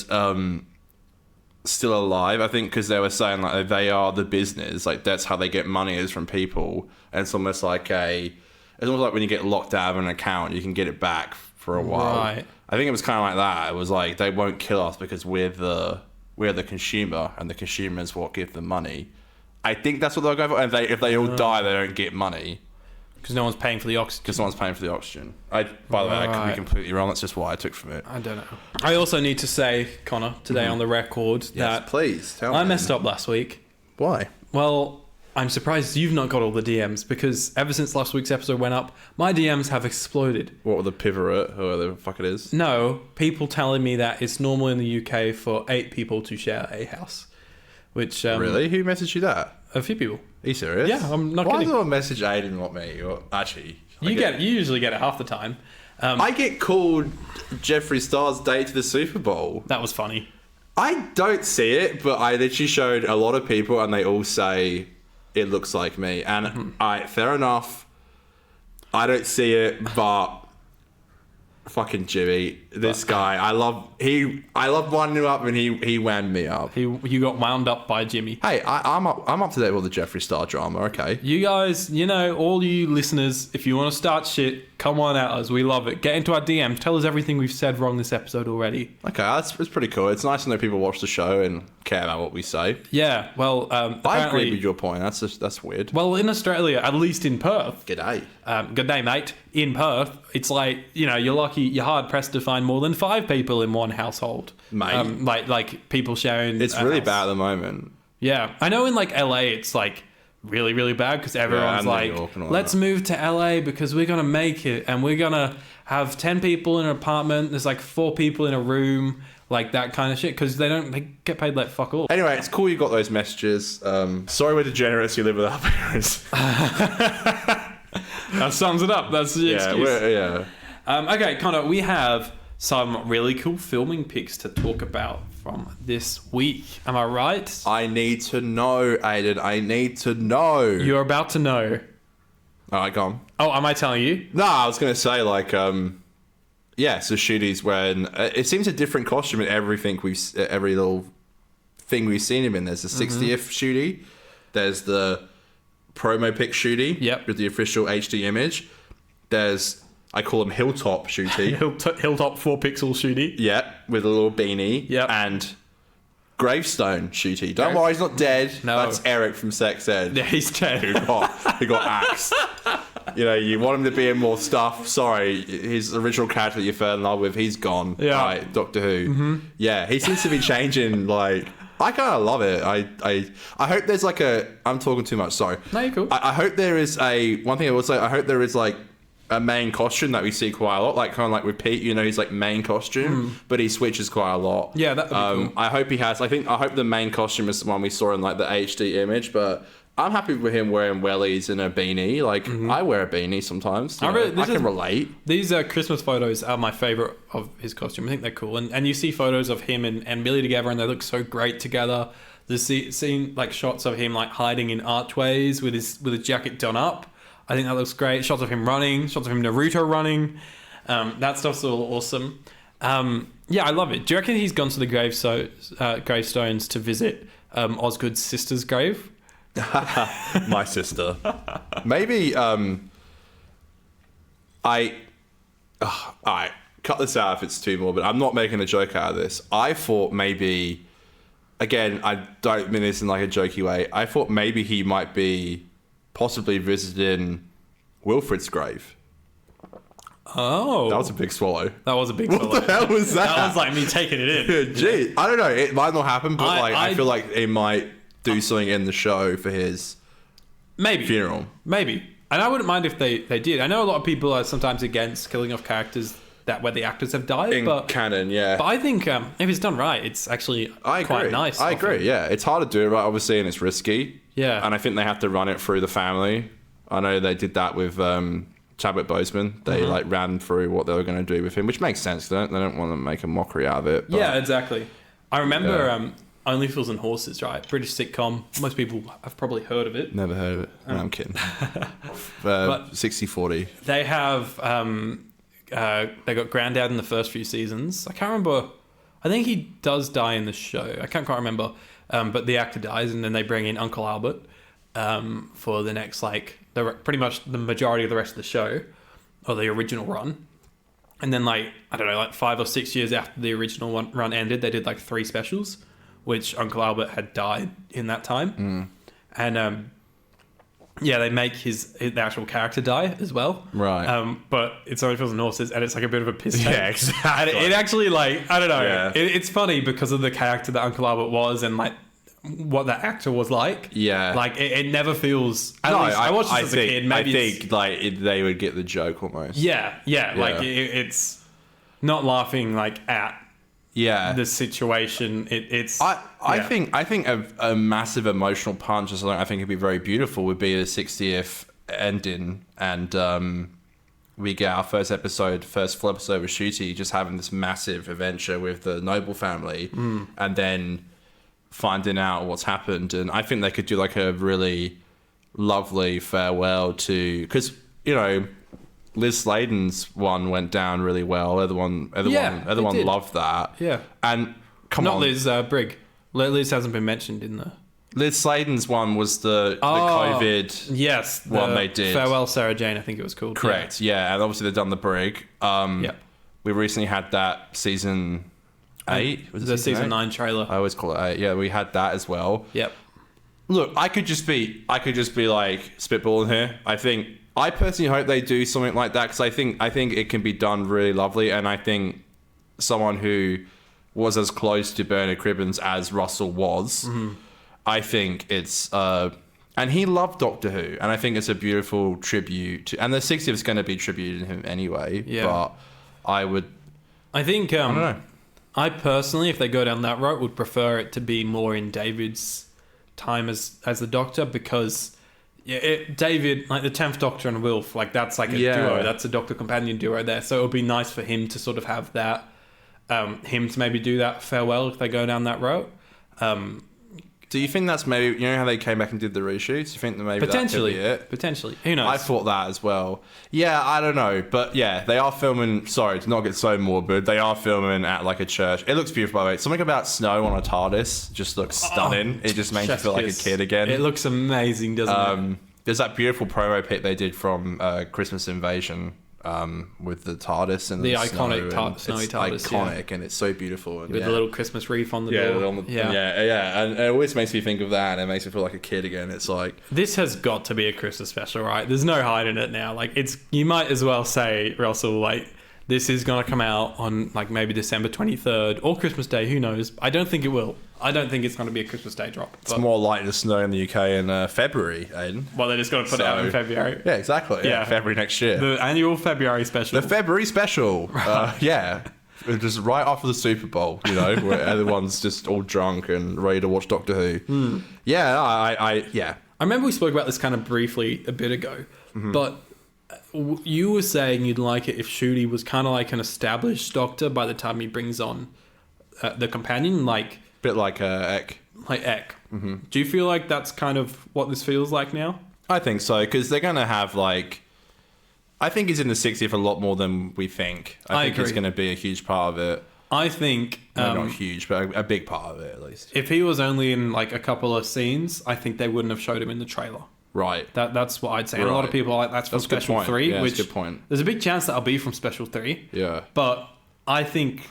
Still alive, I think, because they were saying like they are the business, like that's how they get money is from people, and it's almost like it's almost like when you get locked out of an account, you can get it back for a while. Right. I think it was kind of like that. It was like they won't kill us because we're the consumer, and the consumer is what give them money. I think that's what they're going for. And if they all die, they don't get money. Because no one's paying for the oxygen. Because no one's paying for the oxygen. By the way, I could be completely wrong. That's just what I took from it. I don't know. I also need to say, Connor, today on the record, that please tell me. I messed up last week. Why? Well, I'm surprised you've not got all the DMs, because ever since last week's episode went up, my DMs have exploded. What, the pivot, whoever the fuck it is? No, people telling me that it's normal in the UK for 8 people to share a house. Which really? Who messaged you that? A few people. Are you serious? Yeah, I'm not kidding. kidding. Why do I message Aiden, not me? Or actually, you usually get it half the time. I get called Jeffree Star's date to the Super Bowl. That was funny. I don't see it, but I literally showed a lot of people, and they all say it looks like me. And fair enough. I don't see it, but fucking Jimmy, this guy, I love winding him up, and he wound me up. You got wound up by Jimmy. Hey, I'm up to date with the Jeffree Star drama. Okay, you guys, all you listeners, if you want to start shit, come on at us. We love it. Get into our DMs. Tell us everything we've said wrong this episode already. Okay, that's pretty cool. It's nice to know people watch the show and care about what we say. Yeah, well, I agree with your point. That's weird. Well, in Australia, at least in Perth. G'day. Good day, mate. In Perth, it's like, you're lucky, you're hard pressed to find more than 5 people in one household. Mate. Like people sharing. It's really bad at the moment. Yeah. I know in like LA, it's like really, really bad because everyone's like, let's move to LA because we're going to make it, and we're going to have 10 people in an apartment. There's like 4 people in a room, like that kind of shit, because they get paid like fuck all. Anyway, it's cool you got those messages. Sorry we're degenerates, you live with our parents. That sums it up. That's the excuse. Okay, Connor, we have some really cool filming pics to talk about from this week. Am I right? I need to know, Aiden. I need to know. You're about to know. All right, go on. Oh, am I telling you? No, I was going to say, like, so Shooty's wearing... it seems a different costume in every little thing we've seen him in. There's the 60th Shooty. There's the promo pic Shooty. Yep. With the official HD image. There's... I call him Hilltop Shooty. Hilltop 4 pixel Shooty. Yeah, with a little beanie. Yep. And Gravestone Shooty. Don't worry, he's not dead. No. That's Eric from Sex Ed. Yeah, he's dead. Who got axed. You want him to be in more stuff. Sorry, his original character that you fell in love with, he's gone. Yeah. Right, Doctor Who. Mm-hmm. Yeah, he seems to be changing, like... I kind of love it. I hope there's like a... I'm talking too much, sorry. No, you're cool. I hope there is a... One thing I will say, I hope there is like a main costume that we see quite a lot, like kind of like with Pete, he's like main costume, but he switches quite a lot. Yeah, that would be cool. I hope he has. I hope the main costume is the one we saw in like the HD image, but I'm happy with him wearing wellies and a beanie. Like, I wear a beanie sometimes. I can relate. These Christmas photos are my favorite of his costume. I think they're cool. And you see photos of him and Millie together, and they look so great together. Seeing like shots of him like hiding in archways with his jacket done up. I think that looks great. Shots of him running. Shots of him Naruto running. That stuff's all awesome. Yeah, I love it. Do you reckon he's gone to the gravestones to visit Osgood's sister's grave? My sister. Maybe I cut this out if it's too morbid. I'm not making a joke out of this. I thought maybe, again, I don't mean this in like a jokey way, I thought maybe he might be possibly visiting Wilfred's grave. Oh, that was a big swallow. That was a big swallow. What the hell was that? That was like me taking it in. Gee, I don't know. It might not happen, but I feel like it might do something in the show for his funeral. Maybe. And I wouldn't mind if they did. I know a lot of people are sometimes against killing off characters where the actors have died. In canon, yeah. But I think if it's done right, it's actually quite nice. I agree, yeah. It's hard to do right, obviously, and it's risky. Yeah. And I think they have to run it through the family. I know they did that with Chadwick Boseman. They ran through what they were going to do with him, which makes sense. They don't want to make a mockery out of it. But, yeah, exactly. I remember Only Fools and Horses, right? British sitcom. Most people have probably heard of it. Never heard of it. No, I'm kidding. 60-40. They have they got Grandad in the first few seasons. I can't remember. I think he does die in the show. I can't quite remember. But the actor dies, and then they bring in Uncle Albert for the next, pretty much the majority of the rest of the show, or the original run. And then, 5 or 6 years after the original run ended, they did 3 specials, which Uncle Albert had died in that time. And they make the actual character die as well. Right. But it's Only Fools and Horses, and it's a bit of a piss take. Yeah, exactly. And it actually, I don't know. Yeah. It's funny because of the character that Uncle Albert was and, what that actor was like. Yeah. It never feels... I watched this as a kid. Maybe I think, they would get the joke almost. Yeah. It's not laughing, at... Yeah, the situation. I think a massive emotional punch, or something I think would be very beautiful, would be the 60th ending, and we get our first full episode with Shooty just having this massive adventure with the Noble family, and then finding out what's happened. And I think they could do a really lovely farewell to, because Liz Sladen's one went down really well. Everyone loved that. Yeah. And not Liz Brigg. Liz hasn't been mentioned in the... Liz Sladen's one was the COVID one they did. Farewell Sarah Jane, I think it was called. Correct, yeah. And obviously they've done the Brigg. We recently had that season 8. Was it the season 9 trailer? I always call it 8. Yeah, we had that as well. Yep. Look, I could just be spitballing here. I personally hope they do something like that, because I think it can be done really lovely, and I think someone who was as close to Bernard Cribbins as Russell was, I think it's and he loved Doctor Who, and I think it's a beautiful tribute to, and the 60th is going to be tribute to him anyway. Yeah. But I don't know. I personally, if they go down that route, would prefer it to be more in David's time as the Doctor, because David, the 10th Doctor and Wilf, that's a duo. That's a Doctor companion duo there. So it would be nice for him to sort of have that, him to maybe do that farewell if they go down that route. Do you think that's maybe, how they came back and did the reshoots? You think that maybe potentially that could be it? Potentially. Who knows? I thought that as well. Yeah, I don't know. But yeah, they are filming, sorry to not get so morbid, they are filming at a church. It looks beautiful, by the way. Something about snow on a TARDIS just looks stunning. It just makes you feel like a kid again. It looks amazing, doesn't it? There's that beautiful promo pic they did from Christmas Invasion with the TARDIS and the iconic snowy TARDIS. It's iconic, and it's so beautiful. And with the little Christmas wreath on the door. And it always makes me think of that, and it makes me feel like a kid again. It's this has got to be a Christmas special, right? There's no hiding it now. You might as well say, Russell, this is going to come out on maybe December 23rd or Christmas Day. Who knows? I don't think it will. I don't think it's going to be a Christmas Day drop. It's more likely to snow in the UK in February, Aiden. Well, they're just going to put it out in February. Yeah, exactly. Yeah, February next year. The annual February special. The February special. Just right after the Super Bowl, where everyone's just all drunk and ready to watch Doctor Who. Yeah, I remember we spoke about this kind of briefly a bit ago, but you were saying you'd like it if Shooty was kind of like an established Doctor by the time he brings on the companion, like Bit like Ek. like Ek. Mm-hmm. Do you feel like that's kind of what this feels like now? I think so, because they're going to have like... I think he's in the 60th a lot more than we think. I think agree. he's going to be a huge part of it. I think... No, not huge, but a big part of it, at least. If he was only in like a couple of scenes, I think they wouldn't have showed him in the trailer. Right. That's what I'd say. And a lot of Right. people are like, that's from That's a good Special point. 3, Yeah, which that's a good point. there's a big chance that'll be from Special 3. Yeah. But I think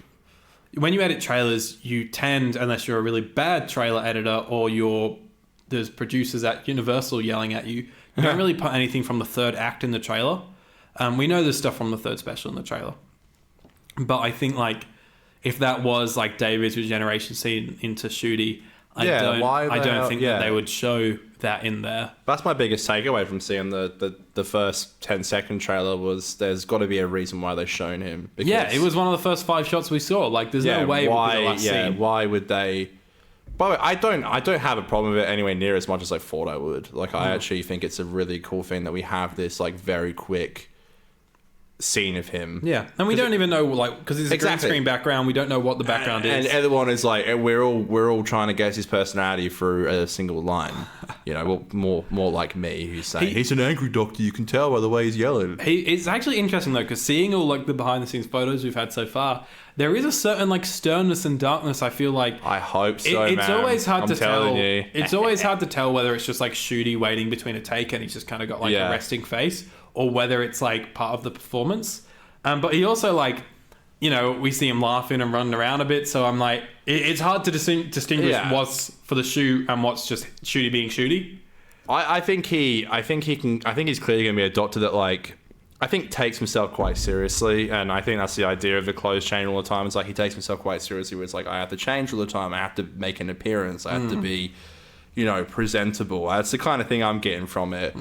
when you edit trailers, you tend, unless you're a really bad trailer editor or there's producers at Universal yelling at you, you don't really put anything from the third act in the trailer. We know there's stuff from the third special in the trailer. But I think like if that was like David's regeneration scene into Shooty, I don't think that they would show that in there. That's my biggest takeaway from seeing the first 10-second trailer was there's got to be a reason why they've shown him. Because, Yeah, it was one of the first 5 shots we saw. Like, there's no way it would be the last scene. Why would they... By the way, I don't have a problem with it anywhere near as much as I thought I would. Like, I actually think it's a really cool thing that we have this, like, very quick scene of him. Yeah, and we don't even know, like, because it's a green screen background, we don't know what the background is. And everyone is like, we're all trying to guess his personality through a single line. You know, more like me, who's saying he's an angry Doctor. You can tell by the way he's yelling. It's actually interesting though, because seeing all like the behind the scenes photos we've had so far, there is a certain like sternness and darkness. I feel like I hope so. It's always hard I'm to telling tell. you. It's always hard to tell whether it's just like Shooty waiting between a take and he's just kind of got like a resting face, or whether it's like part of the performance. But he also like, you know, we see him laughing and running around a bit. So I'm like, it's hard to distinguish what's for the shoot and what's just Shooty being Shooty. I think he's clearly going to be a Doctor that like, I think takes himself quite seriously, and I think that's the idea of the closed chain all the time. It's like he takes himself quite seriously, where it's like I have to change all the time, I have to make an appearance, I have to be, you know, presentable. That's the kind of thing I'm getting from it.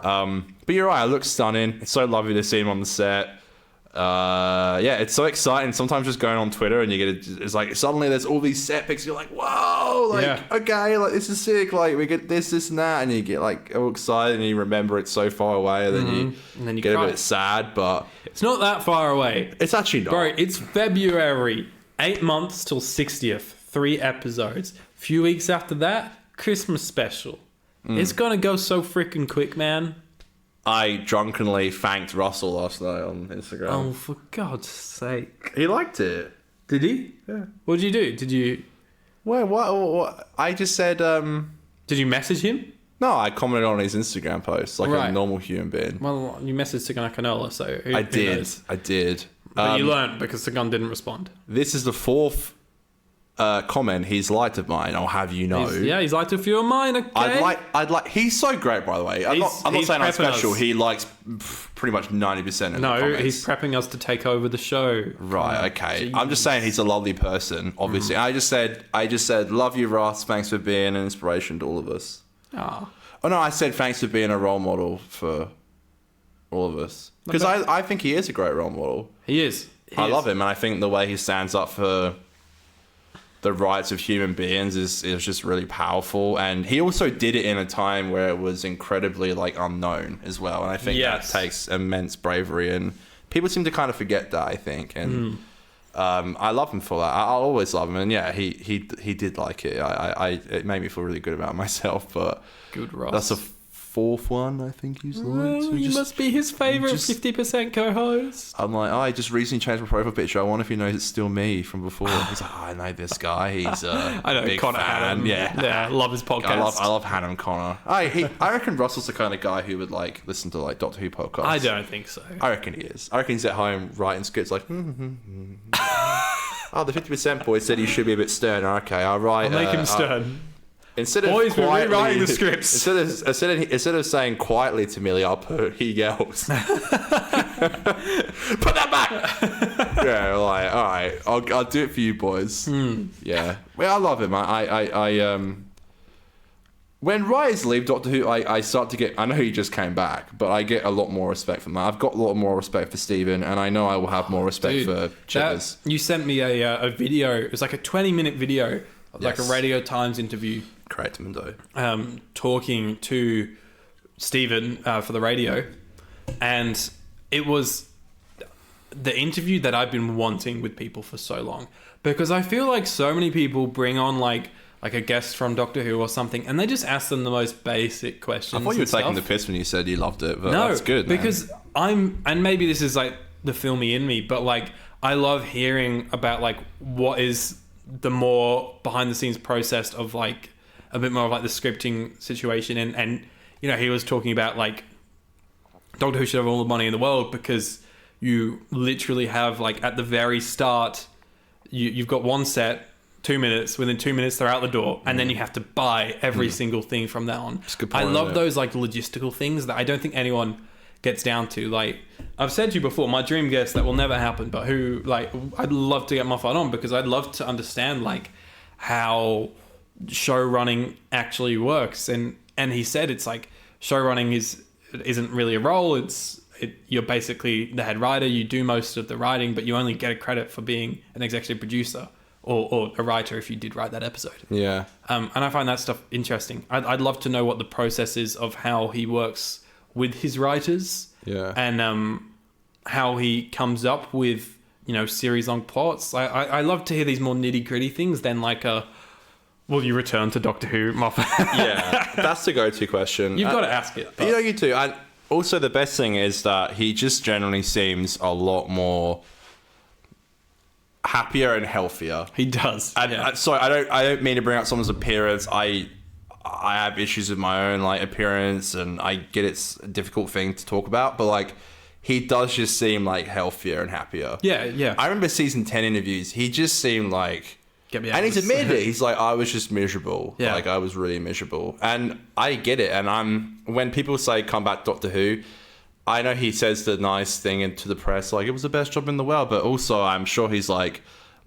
But you're right, it looks stunning. It's so lovely to see him on the set. It's so exciting. Sometimes just going on Twitter and you get it's like suddenly there's all these set pics. You're like, whoa, like okay, like this is sick. Like we get this and that, and you get like all excited and you remember it's so far away, and then you get a bit sad. But it's not that far away. It's actually not, bro. It's February, 8 months till 60th, 3 episodes. Few weeks after that, Christmas special. It's gonna go so freaking quick, man. I drunkenly thanked Russell last night on Instagram. Oh, for God's sake. He liked it. Did he? Yeah. What did you do? Did you... Well, what? I just said... Did you message him? No, I commented on his Instagram post like a normal human being. Well, you messaged Sagan Canola, so who I did. knows? I did. But you learned because Sagan didn't respond. This is the 4th comment he's liked of mine. I'll have you know. He's liked a few of mine. Okay. I'd like. He's so great, by the way. I'm not saying I'm special. Us. He likes pretty much 90% of the comments. He's prepping us to take over the show. Right. Okay. I'm just saying he's a lovely person. Obviously, I just said, love you, Ross. Thanks for being an inspiration to all of us. Oh no, I said thanks for being a role model for all of us, because I think he is a great role model. He is. I love him, and I think the way he stands up for the rights of human beings is just really powerful. And he also did it in a time where it was incredibly like unknown as well. And I think that takes immense bravery, and people seem to kind of forget that, I think. And I love him for that. I'll always love him. And yeah, he did like it. It made me feel really good about myself. But good, Ross. That's a 4th one I think he's liked. So you must be his favourite 50% co-host. I'm like, I just recently changed my profile picture. I wonder if he knows it's still me from before. He's like, I know this guy. He's a big Connor fan. Hannum. Yeah, love his podcast. I love Hannum Connor. I reckon Russell's the kind of guy who would like listen to like Doctor Who podcasts. I don't think so. I reckon he is. I reckon he's at home writing scripts like, oh, the 50% boy said he should be a bit sterner. Okay, I'll write. I'll make him stern. Instead of Boys, we're quietly, rewriting the scripts. Instead of saying quietly to Millie, I'll put he yells. Put that back. Yeah, like all right, I'll do it for you boys. Yeah, well, I love him. I when writers leave Doctor Who, I start to get. I know he just came back, but I get a lot more respect from that. I've got a lot more respect for Stephen, and I know I will have more respect for Chippers. You sent me a video. It was like a 20-minute video. Like a Radio Times interview Correct, Mundo. Talking to Stephen for the radio, and it was the interview that I've been wanting with people for so long, because I feel like so many people bring on like a guest from Doctor Who or something, and they just ask them the most basic questions. I thought you were taking the stuff. piss when you said you loved it, but No, that's good, man. because and maybe this is like the filmy in me, but like I love hearing about like what is the more behind the scenes process of like a bit more of like the scripting situation, and you know, he was talking about like Doctor Who should have all the money in the world because you literally have like at the very start you've got one set, 2 minutes, within 2 minutes they're out the door, and then you have to buy every single thing from that on. That's a good point, I love yeah. those like logistical things that I don't think anyone gets down to. Like I've said to you before, my dream guest that will never happen, but who like I'd love to get Moffat on, because I'd love to understand like how show running actually works. And he said it's like show running isn't really a role. You're basically the head writer. You do most of the writing, but you only get a credit for being an executive producer or a writer if you did write that episode. Yeah. And I find that stuff interesting. I'd love to know what the process is of how he works with his writers. Yeah. And how he comes up with, you know, series long plots. I love to hear these more nitty gritty things than like will you return to Doctor Who, Moffat? Yeah, that's the go-to question. You've got to ask it. But You know, you do. And also, the best thing is that he just generally seems a lot more happier and healthier. he does. And sorry, I don't mean to bring up someone's appearance. I have issues with my own like appearance, and I get it's a difficult thing to talk about. But like, he does just seem like healthier and happier. Yeah. I remember season 10 interviews. He just seemed like. Get me out And of he's this. admitted it. He's like, I was just miserable. Yeah. Like, I was really miserable. And I get it. And when people say come back Doctor Who, I know he says the nice thing to the press, like, it was the best job in the world. But also, I'm sure he's like,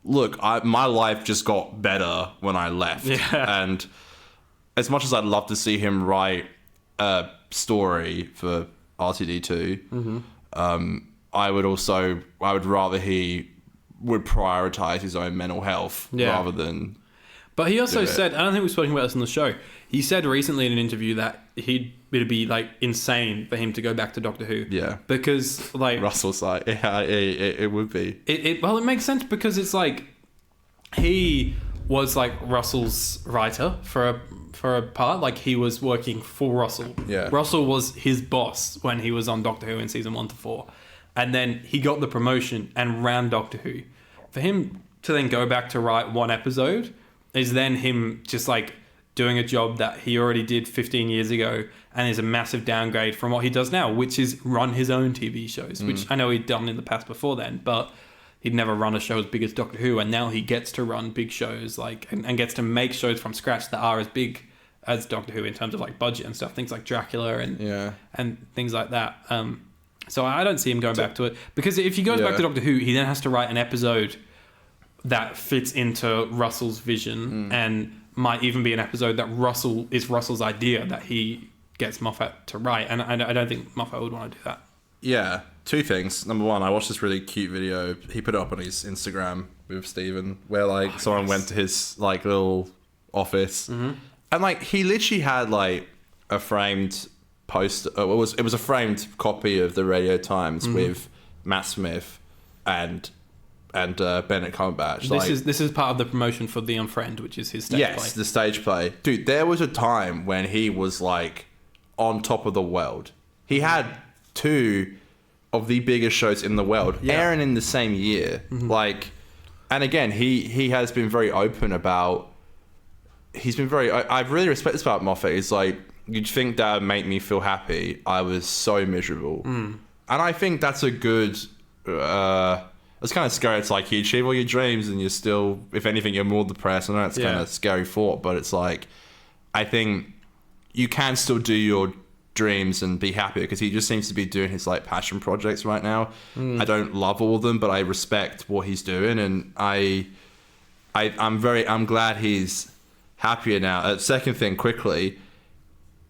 look, my life just got better when I left. Yeah. And as much as I'd love to see him write a story for RTD2, I would rather he would prioritize his own mental health rather than. But he also do it. said, I don't think we've spoken about this on the show. He said recently in an interview that it'd be like insane for him to go back to Doctor Who. Yeah. Because like Russell's like, yeah, it would be. it makes sense, because it's like he was like Russell's writer for a part. Like he was working for Russell. Yeah. Russell was his boss when he was on Doctor Who in season 1 to 4. And then he got the promotion and ran Doctor Who. For him to then go back to write one episode is then him just like doing a job that he already did 15 years ago, and is a massive downgrade from what he does now, which is run his own TV shows, which I know he'd done in the past before then, but he'd never run a show as big as Doctor Who, and now he gets to run big shows like and gets to make shows from scratch that are as big as Doctor Who in terms of like budget and stuff, things like Dracula and things like that. So I don't see him going back to it, because if he goes back to Doctor Who, he then has to write an episode that fits into Russell's vision, and might even be an episode that Russell's idea that he gets Moffat to write, and I don't think Moffat would want to do that. Yeah, two things. Number one, I watched this really cute video. He put it up on his Instagram with Stephen, where like someone went to his like little office, and like he literally had like a framed poster. It was a framed copy of the Radio Times with Matt Smith and Bennett Cumberbatch. This is part of the promotion for The Unfriend, which is his stage play. The stage play. Dude, there was a time when he was like on top of the world. He had 2 of the biggest shows in the world airing in the same year. Like, and again, he has been very open about. I really respect this about Moffat. It's like, you'd think that would make me feel happy. I was so miserable, and I think that's a good. It's kind of scary. It's like you achieve all your dreams and you're still, if anything, you're more depressed. I know it's kind of a scary thought, but it's like, I think you can still do your dreams and be happy, because he just seems to be doing his like passion projects right now. I don't love all of them, but I respect what he's doing, and I'm glad he's happier now. Second thing, quickly,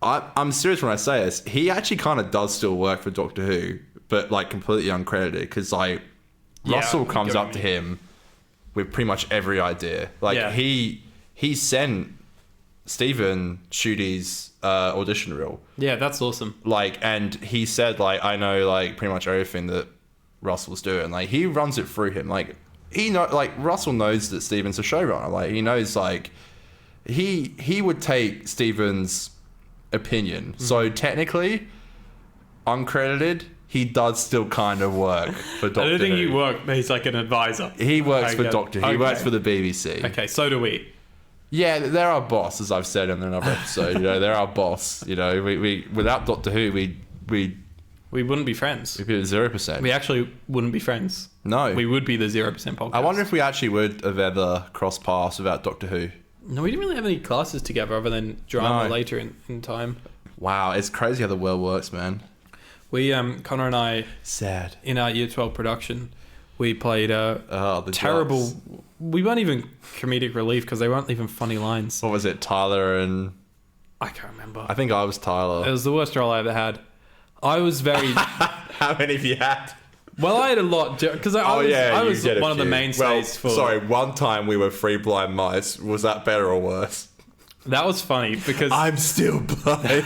I'm serious when I say this. He actually kind of does still work for Doctor Who, but like completely uncredited, because like Russell comes up to him with pretty much every idea. Like he sent Stephen Schuette's audition reel. Yeah, that's awesome. Like, and he said, like, I know, like, pretty much everything that Russell's doing. Like, he runs it through him. Like, Russell knows that Stephen's a showrunner. Like, he knows, like, he would take Stephen's opinion. Mm-hmm. So, technically, uncredited, he does still kind of work for Doctor Who. I don't think he works, but he's like an advisor. He works for Doctor Who. He works for the BBC. Okay, so do we. Yeah, they're our boss, as I've said in another episode. You know, they're our boss. You know, we without Doctor Who, we wouldn't be friends. We'd be at 0%. We actually wouldn't be friends. No. We would be the 0% podcast. I wonder if we actually would have ever crossed paths without Doctor Who. No, we didn't really have any classes together other than drama later in time. Wow, it's crazy how the world works, man. We, Connor and I... Sad. In our Year 12 production, we played the terrible... jocks. We weren't even comedic relief because they weren't even funny lines. What was it, Tyler and... I can't remember. I think I was Tyler. It was the worst role I ever had. I was very... How many have you had? Well, I had a lot because I was one of the mainstays for... Sorry, one time we were 3 blind mice. Was that better or worse? That was funny because... I'm still blind.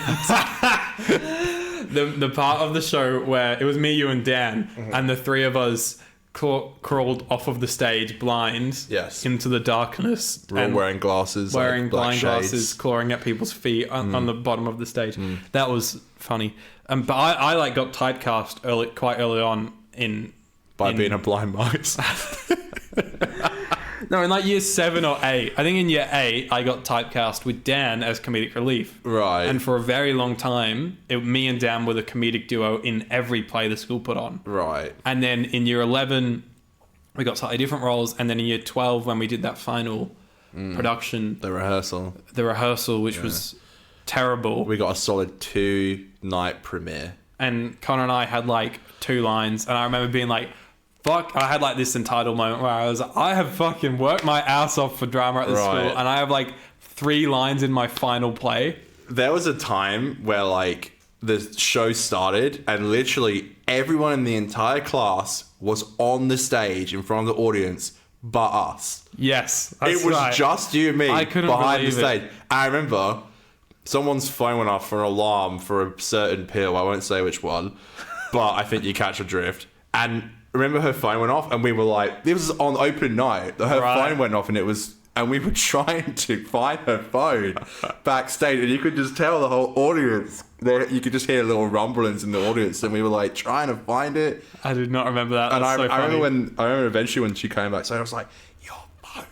the part of the show where it was me, you and Dan, and the three of us crawled off of the stage blind into the darkness. We're all wearing glasses. Wearing like blind shades. glasses, clawing at people's feet on the bottom of the stage. That was funny. But I like got typecast quite early on by being a blind mouse. No, in like year 7 or 8. I think in year 8, I got typecast with Dan as comedic relief. Right. And for a very long time, me and Dan were the comedic duo in every play the school put on. Right. And then in year 11, we got slightly different roles. And then in year 12, when we did that final production... The rehearsal, which was terrible. We got a solid 2-night premiere. And Connor and I had like 2 lines. And I remember being like... Fuck, I had like this entitled moment where I was like, I have fucking worked my ass off for drama at the school and I have like 3 lines in my final play. There was a time where like the show started and literally everyone in the entire class was on the stage in front of the audience but us. Yes, it was just you and me behind the stage. I remember someone's phone went off for an alarm for a certain pill. I won't say which one, but I think you catch a drift. And remember her phone went off and we were like, this was on open night. Her phone went off and we were trying to find her phone backstage and you could just tell the whole audience there. You could just hear little rumblings in the audience and we were like trying to find it. I did not remember that. And I remember eventually when she came back, so I was like, your phone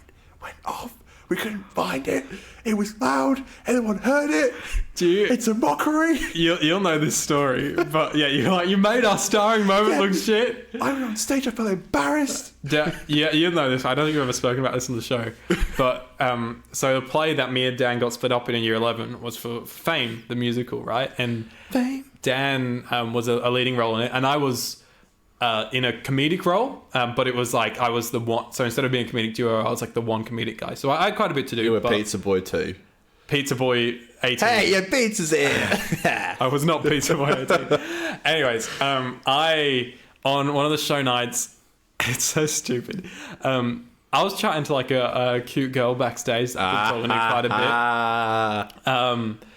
went off. We couldn't find it. It was loud. Everyone heard it. It's a mockery. You'll know this story, but yeah, you're like, you made our starring moment look shit. I went on stage. I felt embarrassed. Yeah, you'll know this. I don't think you've ever spoken about this on the show, but so the play that me and Dan got split up in year 11 was for Fame, the musical, right? And Fame. Dan was a leading role in it, and I was in a comedic role, but it was like I was the one. So instead of being a comedic duo, I was like the one comedic guy. So I had quite a bit to do. You were Pizza Boy too. Pizza Boy 18. Hey, your pizza's here. I was not Pizza Boy 18. Anyways, I on one of the show nights, it's so stupid. I was chatting to like a cute girl backstage that I've been talking quite a bit.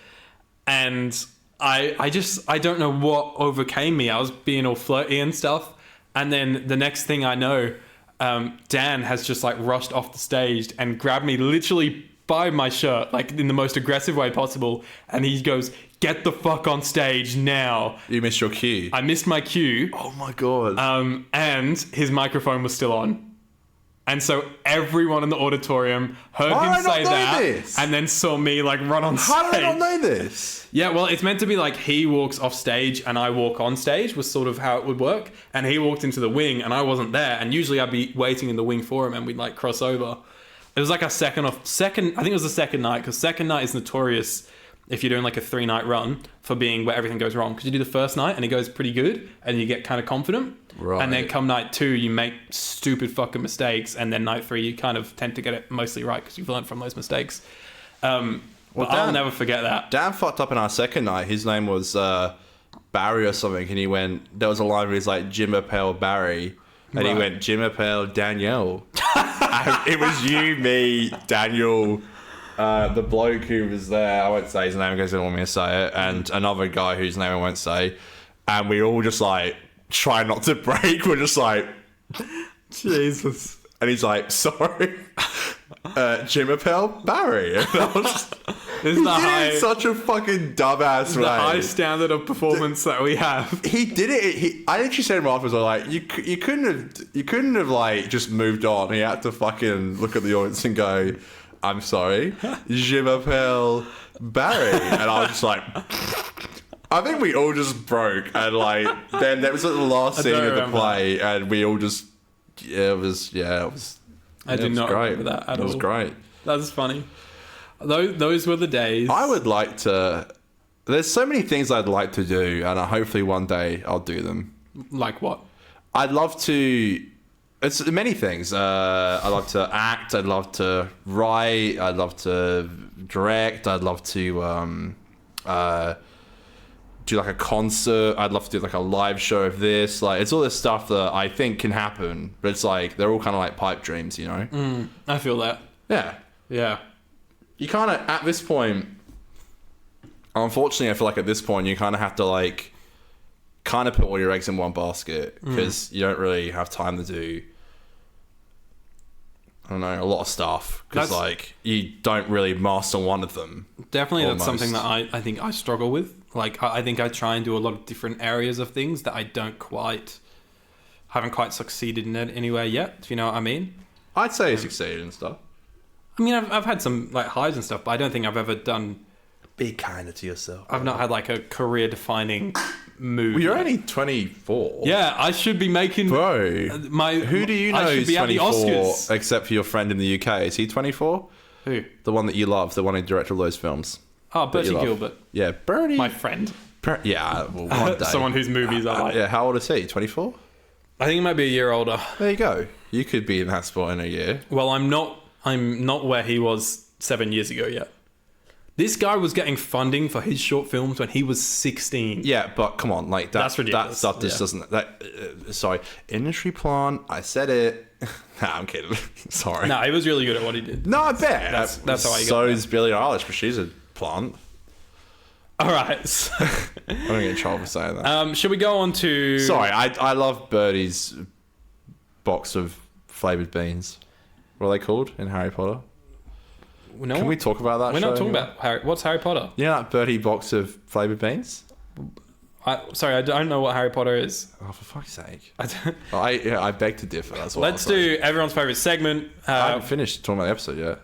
And I don't know what overcame me. I was being all flirty and stuff. And then the next thing I know, Dan has just like rushed off the stage and grabbed me literally by my shirt, like in the most aggressive way possible. And he goes, "Get the fuck on stage now." You missed your cue. I missed my cue. Oh my God. And his microphone was still on. And so everyone in the auditorium heard him say that and then saw me like run on stage. How did I not know this? Yeah, well, it's meant to be like he walks off stage and I walk on stage was sort of how it would work. And he walked into the wing and I wasn't there. And usually I'd be waiting in the wing for him and we'd like cross over. It was like I think it was the second night, because second night is notorious if you're doing like a 3-night run for being where everything goes wrong. Because you do the first night and it goes pretty good and you get kind of confident. Right. And then come night 2, you make stupid fucking mistakes. And then night 3, you kind of tend to get it mostly right because you've learned from those mistakes. Well, I'll never forget that. Dan fucked up in our second night. His name was Barry or something. And he went, there was a line where he's like, Jimmer Pale Barry. And he went, Jimmer Pale Danielle. It was you, me, Daniel, the bloke who was there, I won't say his name because he didn't want me to say it, and another guy whose name I won't say, and we all just like try not to break. We're just like, Jesus. And he's like, sorry, Jim Appel, Barry. And I was just, This is the high, in such a fucking dumbass way. the high standard of performance that we have. He did it. I actually said to him afterwards, like, you couldn't have like just moved on. He had to fucking look at the audience and go, I'm sorry, Je m'appelle Barry. And I was just like, I think we all just broke. And like, then that was like the last scene of the play, and we all just, it was. I do not remember that at all. It was great. That was funny. Those were the days. I would like to. There's so many things I'd like to do, and hopefully one day I'll do them. Like what? I'd love to. It's many things. I'd love to act. I'd love to write. I'd love to direct. I'd love to do like a concert. I'd love to do like a live show of this. Like, it's all this stuff that I think can happen, but it's like they're all kind of like pipe dreams, you know? I feel that. Yeah. Yeah. You kind of, at this point, unfortunately, I feel like at this point, you kind of have to like, kind of put all your eggs in one basket, because you don't really have time to do, I don't know, a lot of stuff, because like, you don't really master one of them. Definitely, almost. That's something that I think I struggle with. Like, I think I try and do a lot of different areas of things that I haven't quite succeeded in it anywhere yet, if you know what I mean. I'd say you succeeded and stuff. I mean, I've had some like highs and stuff, but I don't think I've ever done. Be kinder to yourself. I've not had like a career-defining move. Well, you're only 24. Yeah, I should be making. Bro, who do you know I should is be at the 24 Oscars. except for your friend in the UK? Is he 24? Who? The one that you love, the one who directed all those films. Oh, that you Bertie love. Gilbert. Yeah, Bertie. My friend. Yeah, well, one day. Someone whose movies I like. Yeah, how old is he? 24? I think he might be a year older. There you go. You could be in that spot in a year. Well, I'm not where he was 7 years ago yet. This guy was getting funding for his short films when he was 16. Yeah, but come on, like That's ridiculous. That stuff just doesn't. Sorry, industry plan. I said it. Nah, I'm kidding. Sorry. No, he was really good at what he did. No, I bet. That's how I got So that. is Billie Eilish, but she's a plant. All right. So, I'm gonna get in trouble for saying that. should we go on to? Sorry, I love Bertie's box of flavoured beans. What are they called in Harry Potter? No, Can we talk about that? We're show not talking anymore? about what's Harry Potter. You know that Bertie box of flavoured beans? Sorry, I don't know what Harry Potter is. Oh, for fuck's sake! I don't- I beg to differ. That's what. Let's do everyone's favorite segment. I haven't finished talking about the episode yet.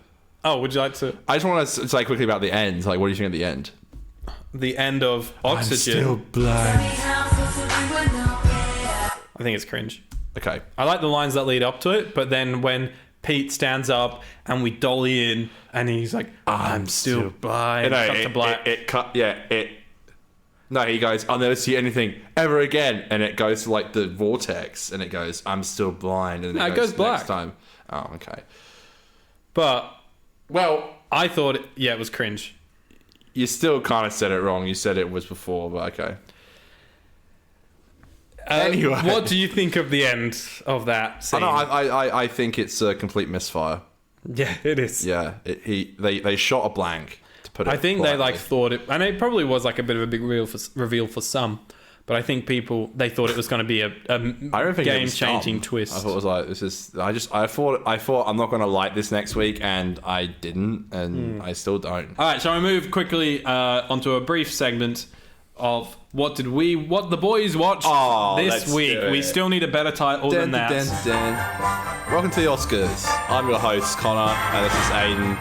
Oh, would you like to? I just want to say quickly about the end. Like, what do you think at the end? The end of Oxygen. blind. I think it's cringe. Okay. I like the lines that lead up to it, but then when Pete stands up and we dolly in and he's like, I'm still blind. No, Cut to black. it cut. Yeah. No, he goes, I'll never see anything ever again, and it goes to like the vortex, and it goes, I'm still blind, and No, it it goes goes black. next time. Oh, okay. But Well, I thought, it was cringe. you still kind of said it wrong. You said it was before, but okay. Anyway. What do you think of the end of that scene? I think it's a complete misfire. Yeah, it is. Yeah, they shot a blank to put it. I think they politely. thought it, and it probably was like a bit of a big reveal for some. But I think they thought it was going to be a I don't think it was game-changing dumb. twist. I thought it was like this is. I thought I'm not going to like this next week, and I didn't, and I still don't. All right, shall we move quickly onto a brief segment of what the boys watched this let's week? do We it. still need a better title than that. Welcome to the Oscars. I'm your host Connor, and this is Aiden.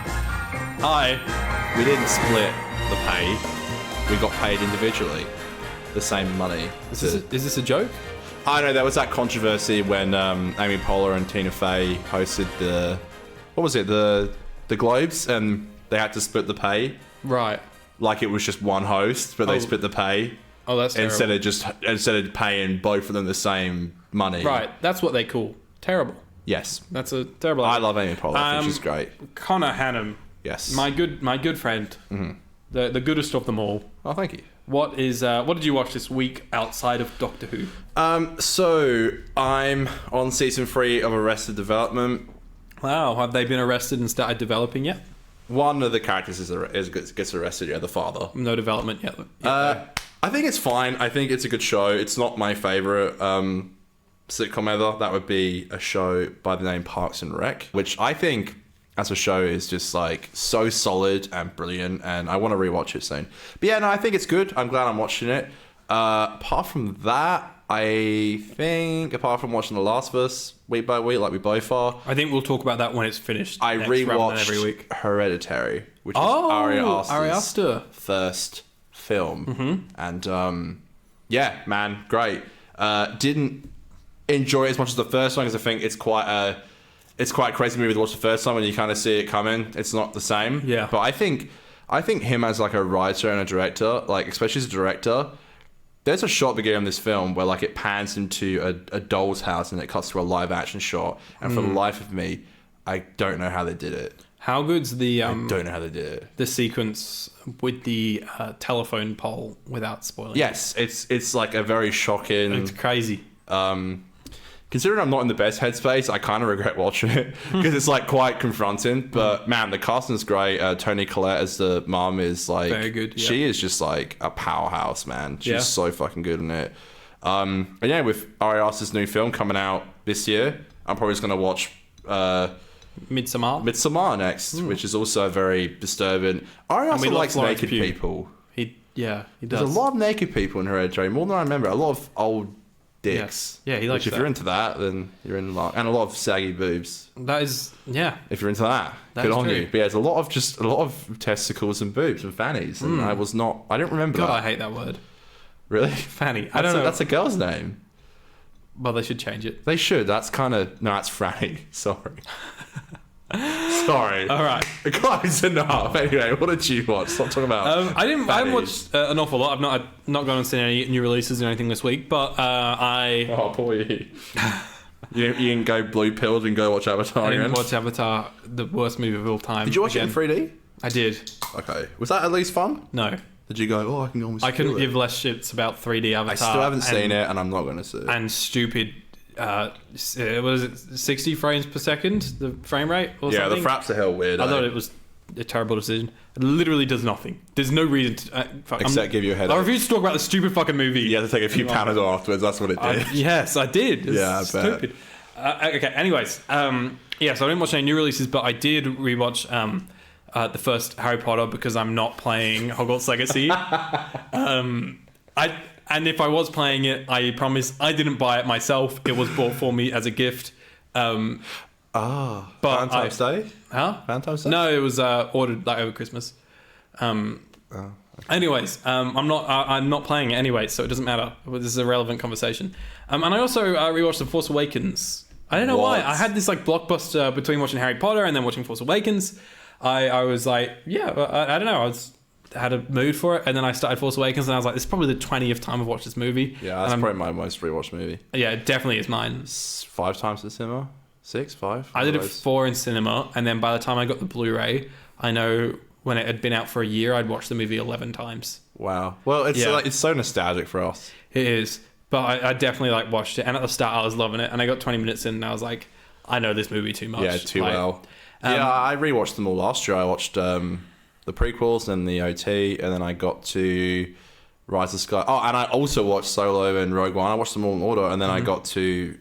Hi. We didn't split the pay. We got paid individually, the same money. Is this a joke? I know there was that controversy when Amy Poehler and Tina Fey hosted the Globes, and they had to split the pay. Right. Like it was just one host, but they split the pay Oh, that's terrible. instead of paying both of them the same money. Right. That's what they call terrible. Yes. That's a terrible. I love Amy Poehler. I think she's great. Connor Hannum. Yes. My good friend. Mm-hmm. The goodest of them all. Oh, thank you. What did you watch this week outside of Doctor Who? So I'm on season 3 of Arrested Development. Wow, have they been arrested and started developing yet? one of the characters gets arrested. Yeah, the father. No development yet. I think it's fine. I think it's a good show. It's not my favorite sitcom ever. That would be a show by the name Parks and Rec, which I think as a show is just like so solid and brilliant, and I want to rewatch it soon. But yeah, no, I think it's good. I'm glad I'm watching it. Apart from that, I think apart from watching The Last of Us week by week, like we both are, I think we'll talk about that when it's finished. I rewatched every week. Hereditary, which is Ari Aster's first film, and yeah, man, great. Didn't enjoy it as much as the first one because I think it's quite a crazy movie to watch the first time when you kind of see it coming. It's not the same. Yeah, but I think him as like a writer and a director, like especially as a director. There's a shot at the beginning of this film where like it pans into a doll's house and it cuts to a live action shot. And for the life of me, I don't know how they did it. How good's the I don't know how they did it. The sequence with the telephone pole without spoiling? Yes, it's like a very shocking. It's crazy. Considering I'm not in the best headspace, I kind of regret watching it because it's like quite confronting. But man, the casting's great. Toni Collette as the mom is like very good. Yeah. She is just like a powerhouse, man. She's so fucking good in it. And yeah, with Ari Aster's new film coming out this year, I'm probably just gonna watch Midsommar next, which is also very disturbing. Ari Aster likes naked people. He does. There's a lot of naked people in Hereditary, more than I remember. A lot of old dicks. Yeah, he likes which if that. you're into that, then you're in luck. And a lot of saggy boobs. That is, yeah. If you're into that good on you. But yeah, there's a lot of testicles and boobs and fannies. And I didn't remember God, that. I hate that word. Really? Fanny. I don't know. That's a girl's name. Well, they should change it. They should. That's kind of... No, that's Franny. Sorry. Sorry. All right. Close enough. Anyway, what did you watch? Stop talking about. I haven't watched an awful lot. I've not gone and seen any new releases or anything this week. But Oh, poor you. You didn't go blue pilled and go watch Avatar. I didn't watch Avatar, the worst movie of all time. Did you watch it in 3D? I did. Okay. Was that at least fun? No. Did you go? I can almost. I couldn't give less shits about 3D Avatar. I still haven't seen it, and I'm not going to see it. And stupid. What is it? 60 frames per second, the frame rate, or something? Yeah, the fraps are hell weird. I thought it was a terrible decision. It literally does nothing. There's no reason to except give you a headache. I refuse to talk about the stupid fucking movie. You had to take a few Panadol afterwards. That's what it did. Yes, I did. Yeah, I bet. Stupid. Okay. Anyways, so I didn't watch any new releases, but I did rewatch the first Harry Potter because I'm not playing Hogwarts Legacy. And if I was playing it, I promise I didn't buy it myself. It was bought for me as a gift. But Valentine's Day? Huh? Valentine's Day? No, it was ordered like over Christmas. Okay. Anyways, I'm not playing it anyway, so it doesn't matter. This is a relevant conversation. And I also rewatched The Force Awakens. I don't know why. I had this like blockbuster between watching Harry Potter and then watching Force Awakens. I was like, I don't know. I had a mood for it, and then I started Force Awakens, and I was like, this is probably the 20th time I've watched this movie. Yeah, that's probably my most rewatched movie. Yeah, it definitely is mine. 5 times in the cinema? 6? 5? I did it 4 in cinema, and then by the time I got the Blu-ray, I know when it had been out for a year, I'd watched the movie 11 times. Wow. Well, it's so nostalgic for us. It is. But I definitely like watched it, and at the start I was loving it, and I got 20 minutes in, and I was like, I know this movie too much. Yeah, too well. I rewatched them all last year. I watched the prequels and the OT, and then I got to Rise of Sky. Oh, and I also watched Solo and Rogue One. I watched them all in order, and then I got to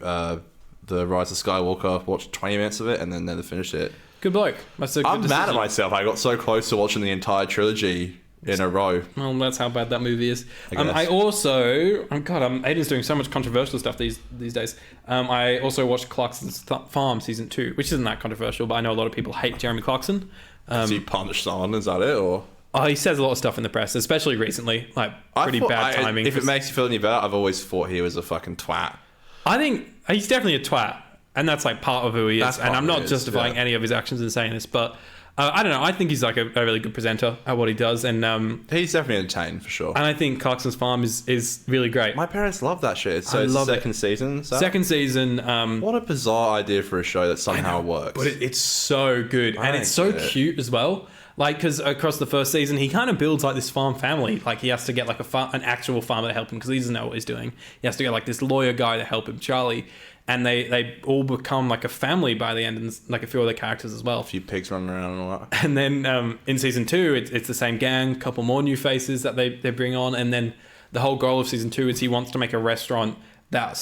the Rise of Skywalker, watched 20 minutes of it, and then never finished it. Good bloke. I'm mad at myself. I got so close to watching the entire trilogy in a row. Well, that's how bad that movie is. I also... Aiden's doing so much controversial stuff these days. I also watched Clarkson's Farm Season 2, which isn't that controversial, but I know a lot of people hate Jeremy Clarkson. Does he punch someone? Is that it? Or he says a lot of stuff in the press, especially recently. Like, pretty bad timing. If it makes you feel any better, I've always thought he was a fucking twat. I think he's definitely a twat. And that's like part of who he is. And I'm not justifying any of his actions in saying this, but I don't know. I think he's like a really good presenter at what he does. And he's definitely entertaining for sure. And I think Clarkson's Farm is really great. My parents love that shit. So it's the second season. Second season. What a bizarre idea for a show that somehow works. But it's so good. And it's so cute as well. Like, because across the first season, he kind of builds like this farm family. Like, he has to get like an actual farmer to help him because he doesn't know what he's doing. He has to get like this lawyer guy to help him, Charlie. and they all become like a family by the end, and like a few other characters as well. A few pigs running around and all that. And then in season 2, it's the same gang, a couple more new faces that they bring on, and then the whole goal of season 2 is he wants to make a restaurant that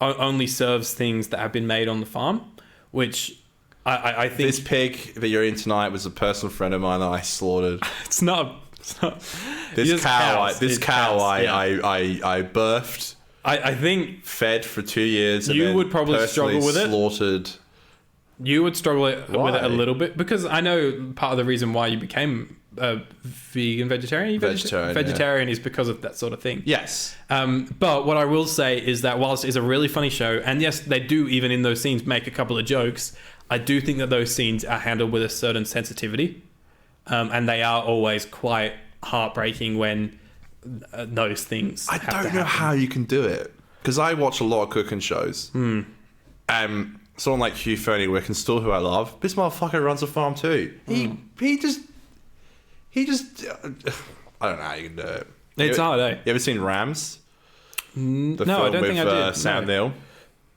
only serves things that have been made on the farm, which I think This pig that you're in tonight was a personal friend of mine that I slaughtered. it's not. This cow I birthed. I think Fed for 2 years. And You then would probably personally struggle with it. Slaughtered. you would struggle with it Why? a little bit, because I know part of the reason why you became a vegetarian is because of that sort of thing. Yes. But what I will say is that whilst it's a really funny show, and yes, they do even in those scenes make a couple of jokes, I do think that those scenes are handled with a certain sensitivity, and they are always quite heartbreaking when those things. I don't know how you can do it, because I watch a lot of cooking shows. Someone like Hugh Fernie Wickenstall, who I love, this motherfucker runs a farm too. He just I don't know how you can do it. It's hard, eh? You ever seen Rams? No, I don't think I did. Sam Neill.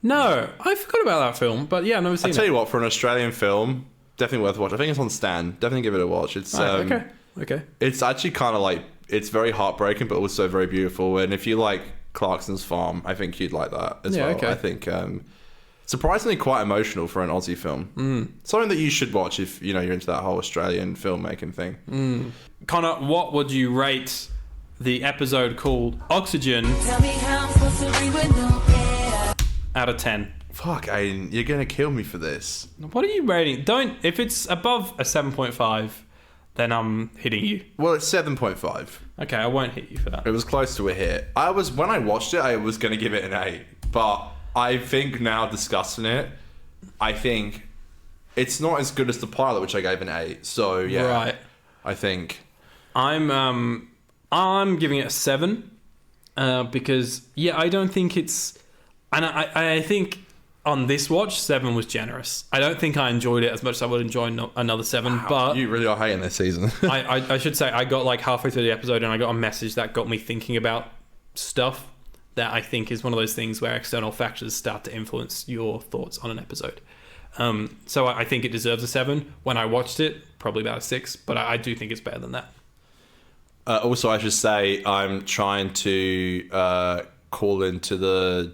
No, I forgot about that film, but yeah, I've never seen I'll it. tell you what, for an Australian film, definitely worth watching. I think it's on Stan. Definitely give it a watch. It's Okay. It's actually kind of like, it's very heartbreaking, but also very beautiful. And if you like Clarkson's Farm, I think you'd like that as well. Okay. I think surprisingly quite emotional for an Aussie film. Something that you should watch if you're into that whole Australian filmmaking thing. Connor, what would you rate the episode called Oxygen Tell me how I'm supposed to breathe with no air. out of 10? Fuck, Aiden, you're gonna kill me for this. What are you rating? If it's above a 7.5, then I'm hitting you. Well, it's 7.5. Okay, I won't hit you for that. It was close to a hit. When I watched it, I was gonna give it an 8, but I think now discussing it, I think it's not as good as the pilot, which I gave an 8. So yeah, Right. I think I'm giving it a 7 because I don't think it's, and I think on this watch 7 was generous. I don't think I enjoyed it as much as I would enjoy another 7. But you really are hating this season. I should say I got like halfway through the episode and I got a message that got me thinking about stuff that I think is one of those things where external factors start to influence your thoughts on an episode. So I think it deserves a 7. When I watched it, probably about a 6, but I do think it's better than that. Also, I should say I'm trying to call into the...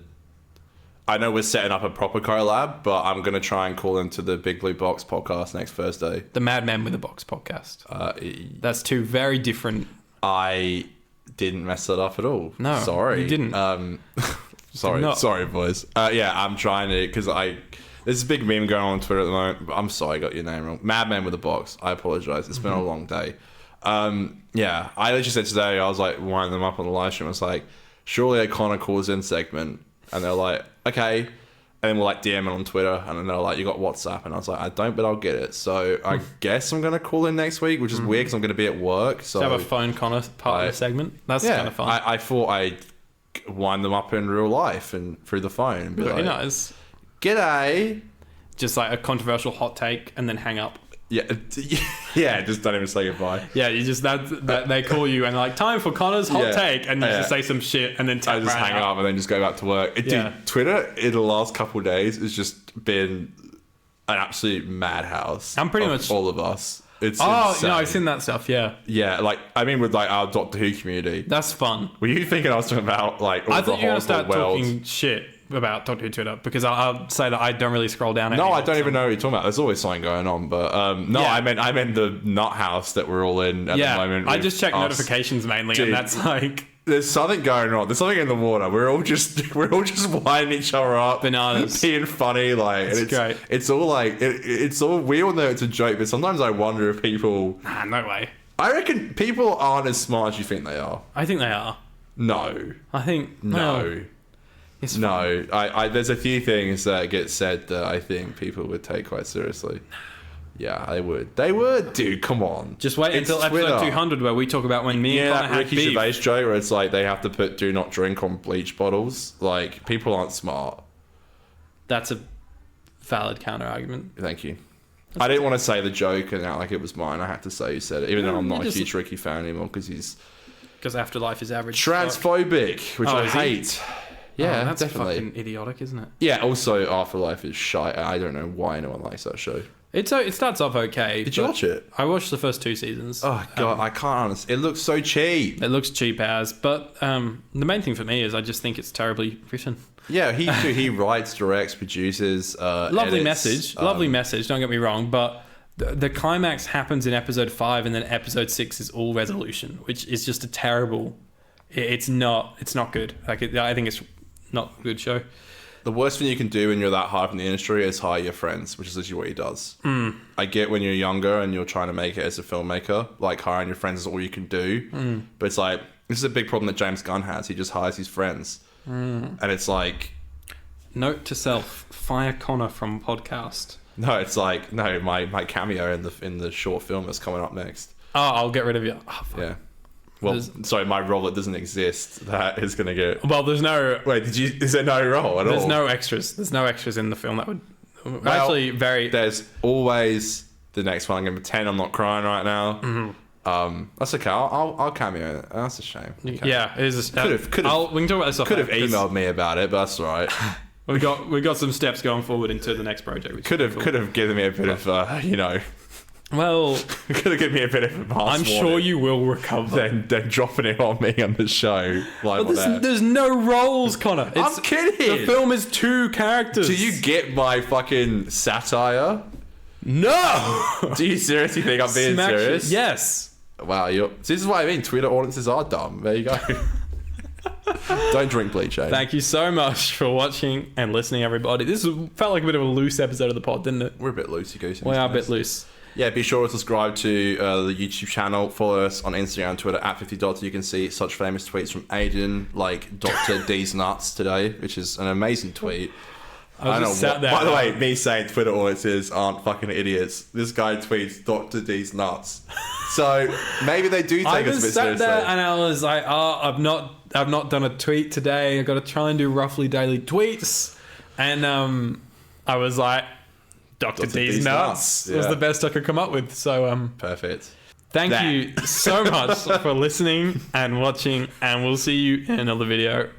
I know we're setting up a proper collab, but I'm going to try and call into the Big Blue Box podcast next Thursday. The Madman with a Box podcast. That's two very different... I didn't mess that up at all. No, sorry. you didn't. Sorry, boys. I'm trying to, because there's a big meme going on Twitter at the moment. I'm sorry, I got your name wrong. Madman with a Box. I apologize. It's been a long day. I literally said today, I was like winding them up on the live stream. I was like, surely a Connor calls in segment, and they're like, okay. And then we'll like DM it on Twitter, and then they're like, you got WhatsApp, and I was like, I don't, but I'll get it. So I guess I'm gonna call in next week, which is weird because I'm gonna be at work. So have a phone Connor part of the segment. That's kind of fun. I thought I'd wind them up in real life and through the phone. And be Very like, nice. G'day. Just like a controversial hot take and then hang up. Yeah, just don't even say goodbye. Yeah, you just that they call you and they're like, time for Connor's hot take, and you just say some shit and then I just hang up and then just go back to work. Dude, Twitter in the last couple of days has just been an absolute madhouse. I'm pretty much all of us. It's insane. No, I've seen that stuff. Yeah, like I mean, with like our Doctor Who community, that's fun. Were you thinking I was talking about like all I the thought you were gonna start world? talking shit about Doctor Who Twitter, because I'll say that I don't really scroll down. No, I don't even know what you're talking about. There's always something going on, but I meant the nut house that we're all in at the moment. I just check notifications mainly, and that's like there's something going on. There's something in the water. We're all just winding each other up, bananas, being funny. Like it's great. It's all like it's all. We all know it's a joke, but sometimes I wonder if people. Nah, no way. I reckon people aren't as smart as you think they are. I think they are. No. I think no. No, I there's a few things that get said that I think people would take quite seriously. Yeah, they would. They would, dude. Come on. Just wait until episode 200 where we talk about when me and Connor that had Ricky beef. Gervais joke where it's like they have to put "do not drink" on bleach bottles. Like people aren't smart. That's a valid counter argument. Thank you. I didn't want to say the joke and act like it was mine. I had to say you said it, even though I'm not a huge Ricky fan anymore because he's Afterlife is average. transphobic, which I hate. Yeah, that's definitely. fucking idiotic, isn't it? Yeah, also Afterlife is shite. I don't know why anyone likes that show. It starts off okay. Did you watch it? I watched the first 2 seasons. Oh god, I can't honestly. It looks so cheap. It looks cheap as, but the main thing for me is I just think it's terribly written. Yeah, he writes, directs, produces. Lovely edits. lovely message. Don't get me wrong, but the climax happens in episode 5, and then episode 6 is all resolution, which is just a terrible. It's not good. I think it's not a good show. The worst thing you can do when you're that high up in the industry is hire your friends, which is literally what he does. I get when you're younger and you're trying to make it as a filmmaker, like hiring your friends is all you can do. But it's like, this is a big problem that James Gunn has. He just hires his friends. And it's like... Note to self, fire Connor from podcast. No, it's like, no, my cameo in the short film that's coming up next. Oh, I'll get rid of you. Oh, fuck. Yeah. Well, sorry, my role that doesn't exist, that is going to get... Well, there's no... Wait, is there no role at all? There's no extras. There's no extras in the film that would... actually, very... There's always the next one. I'm going to pretend I'm not crying right now. That's okay. I'll cameo in it. That's a shame. Okay. Yeah, it is. Could have. We can talk about this. Could have emailed me about it, but that's all right. We got some steps going forward into the next project. Which could have given me a bit of Well, could have given me a bit of a pass. I'm sure you will recover. Then dropping it on me on the show. Like there's no roles, Connor. I'm kidding. The film is 2 characters. Do you get my fucking satire? No. Do you seriously think I'm being serious? Yes. Wow, this is what I mean. Twitter audiences are dumb. There you go. Don't drink bleach, eh? Thank you so much for watching and listening, everybody. This felt like a bit of a loose episode of the pod, didn't it? We're a bit loosey-goosey. We are a bit loose. Yeah, be sure to subscribe to the YouTube channel. Follow us on Instagram and Twitter at 50dots. You can see such famous tweets from Aiden, like Dr. D's Nuts today, which is an amazing tweet. I don't know. By the way, me saying Twitter audiences aren't fucking idiots. This guy tweets Dr. D's Nuts. So maybe they do take us a bit seriously. There and I was like, I've not done a tweet today. I've got to try and do roughly daily tweets. And I was like, Dr. D's Nuts was the best I could come up with. So perfect. Thank you so much for listening and watching, and we'll see you in another video,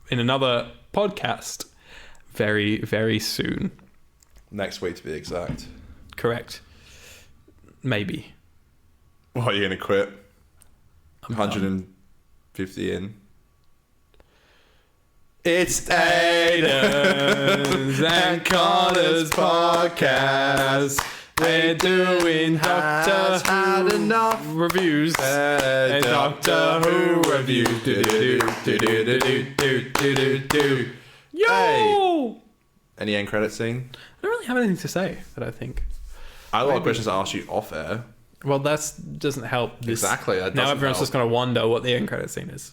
in another podcast very, very soon. Next week to be exact. Correct. Maybe. What, are you going to quit? 150 in. It's Aiden's and Connor's podcast. We're doing Doctor Who enough reviews. A Doctor Who review. Yo! Hey. Any end credit scene? I don't really have anything to say that I think. I have a lot of questions to ask you off air. Well, that doesn't help. Exactly. That now doesn't everyone's help. just going to wonder what the end credit scene is.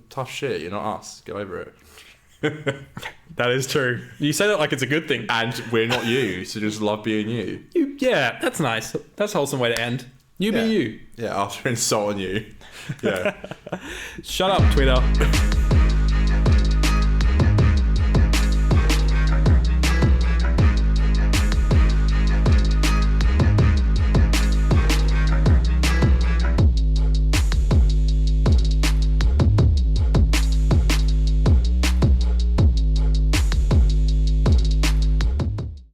Tough shit. You're not us. Get over it. That is true. You say that like it's a good thing. And we're not you, so just love being you. Yeah, that's nice. That's a wholesome way to end. Be you. Yeah, after insulting you. Yeah. Shut up, Twitter.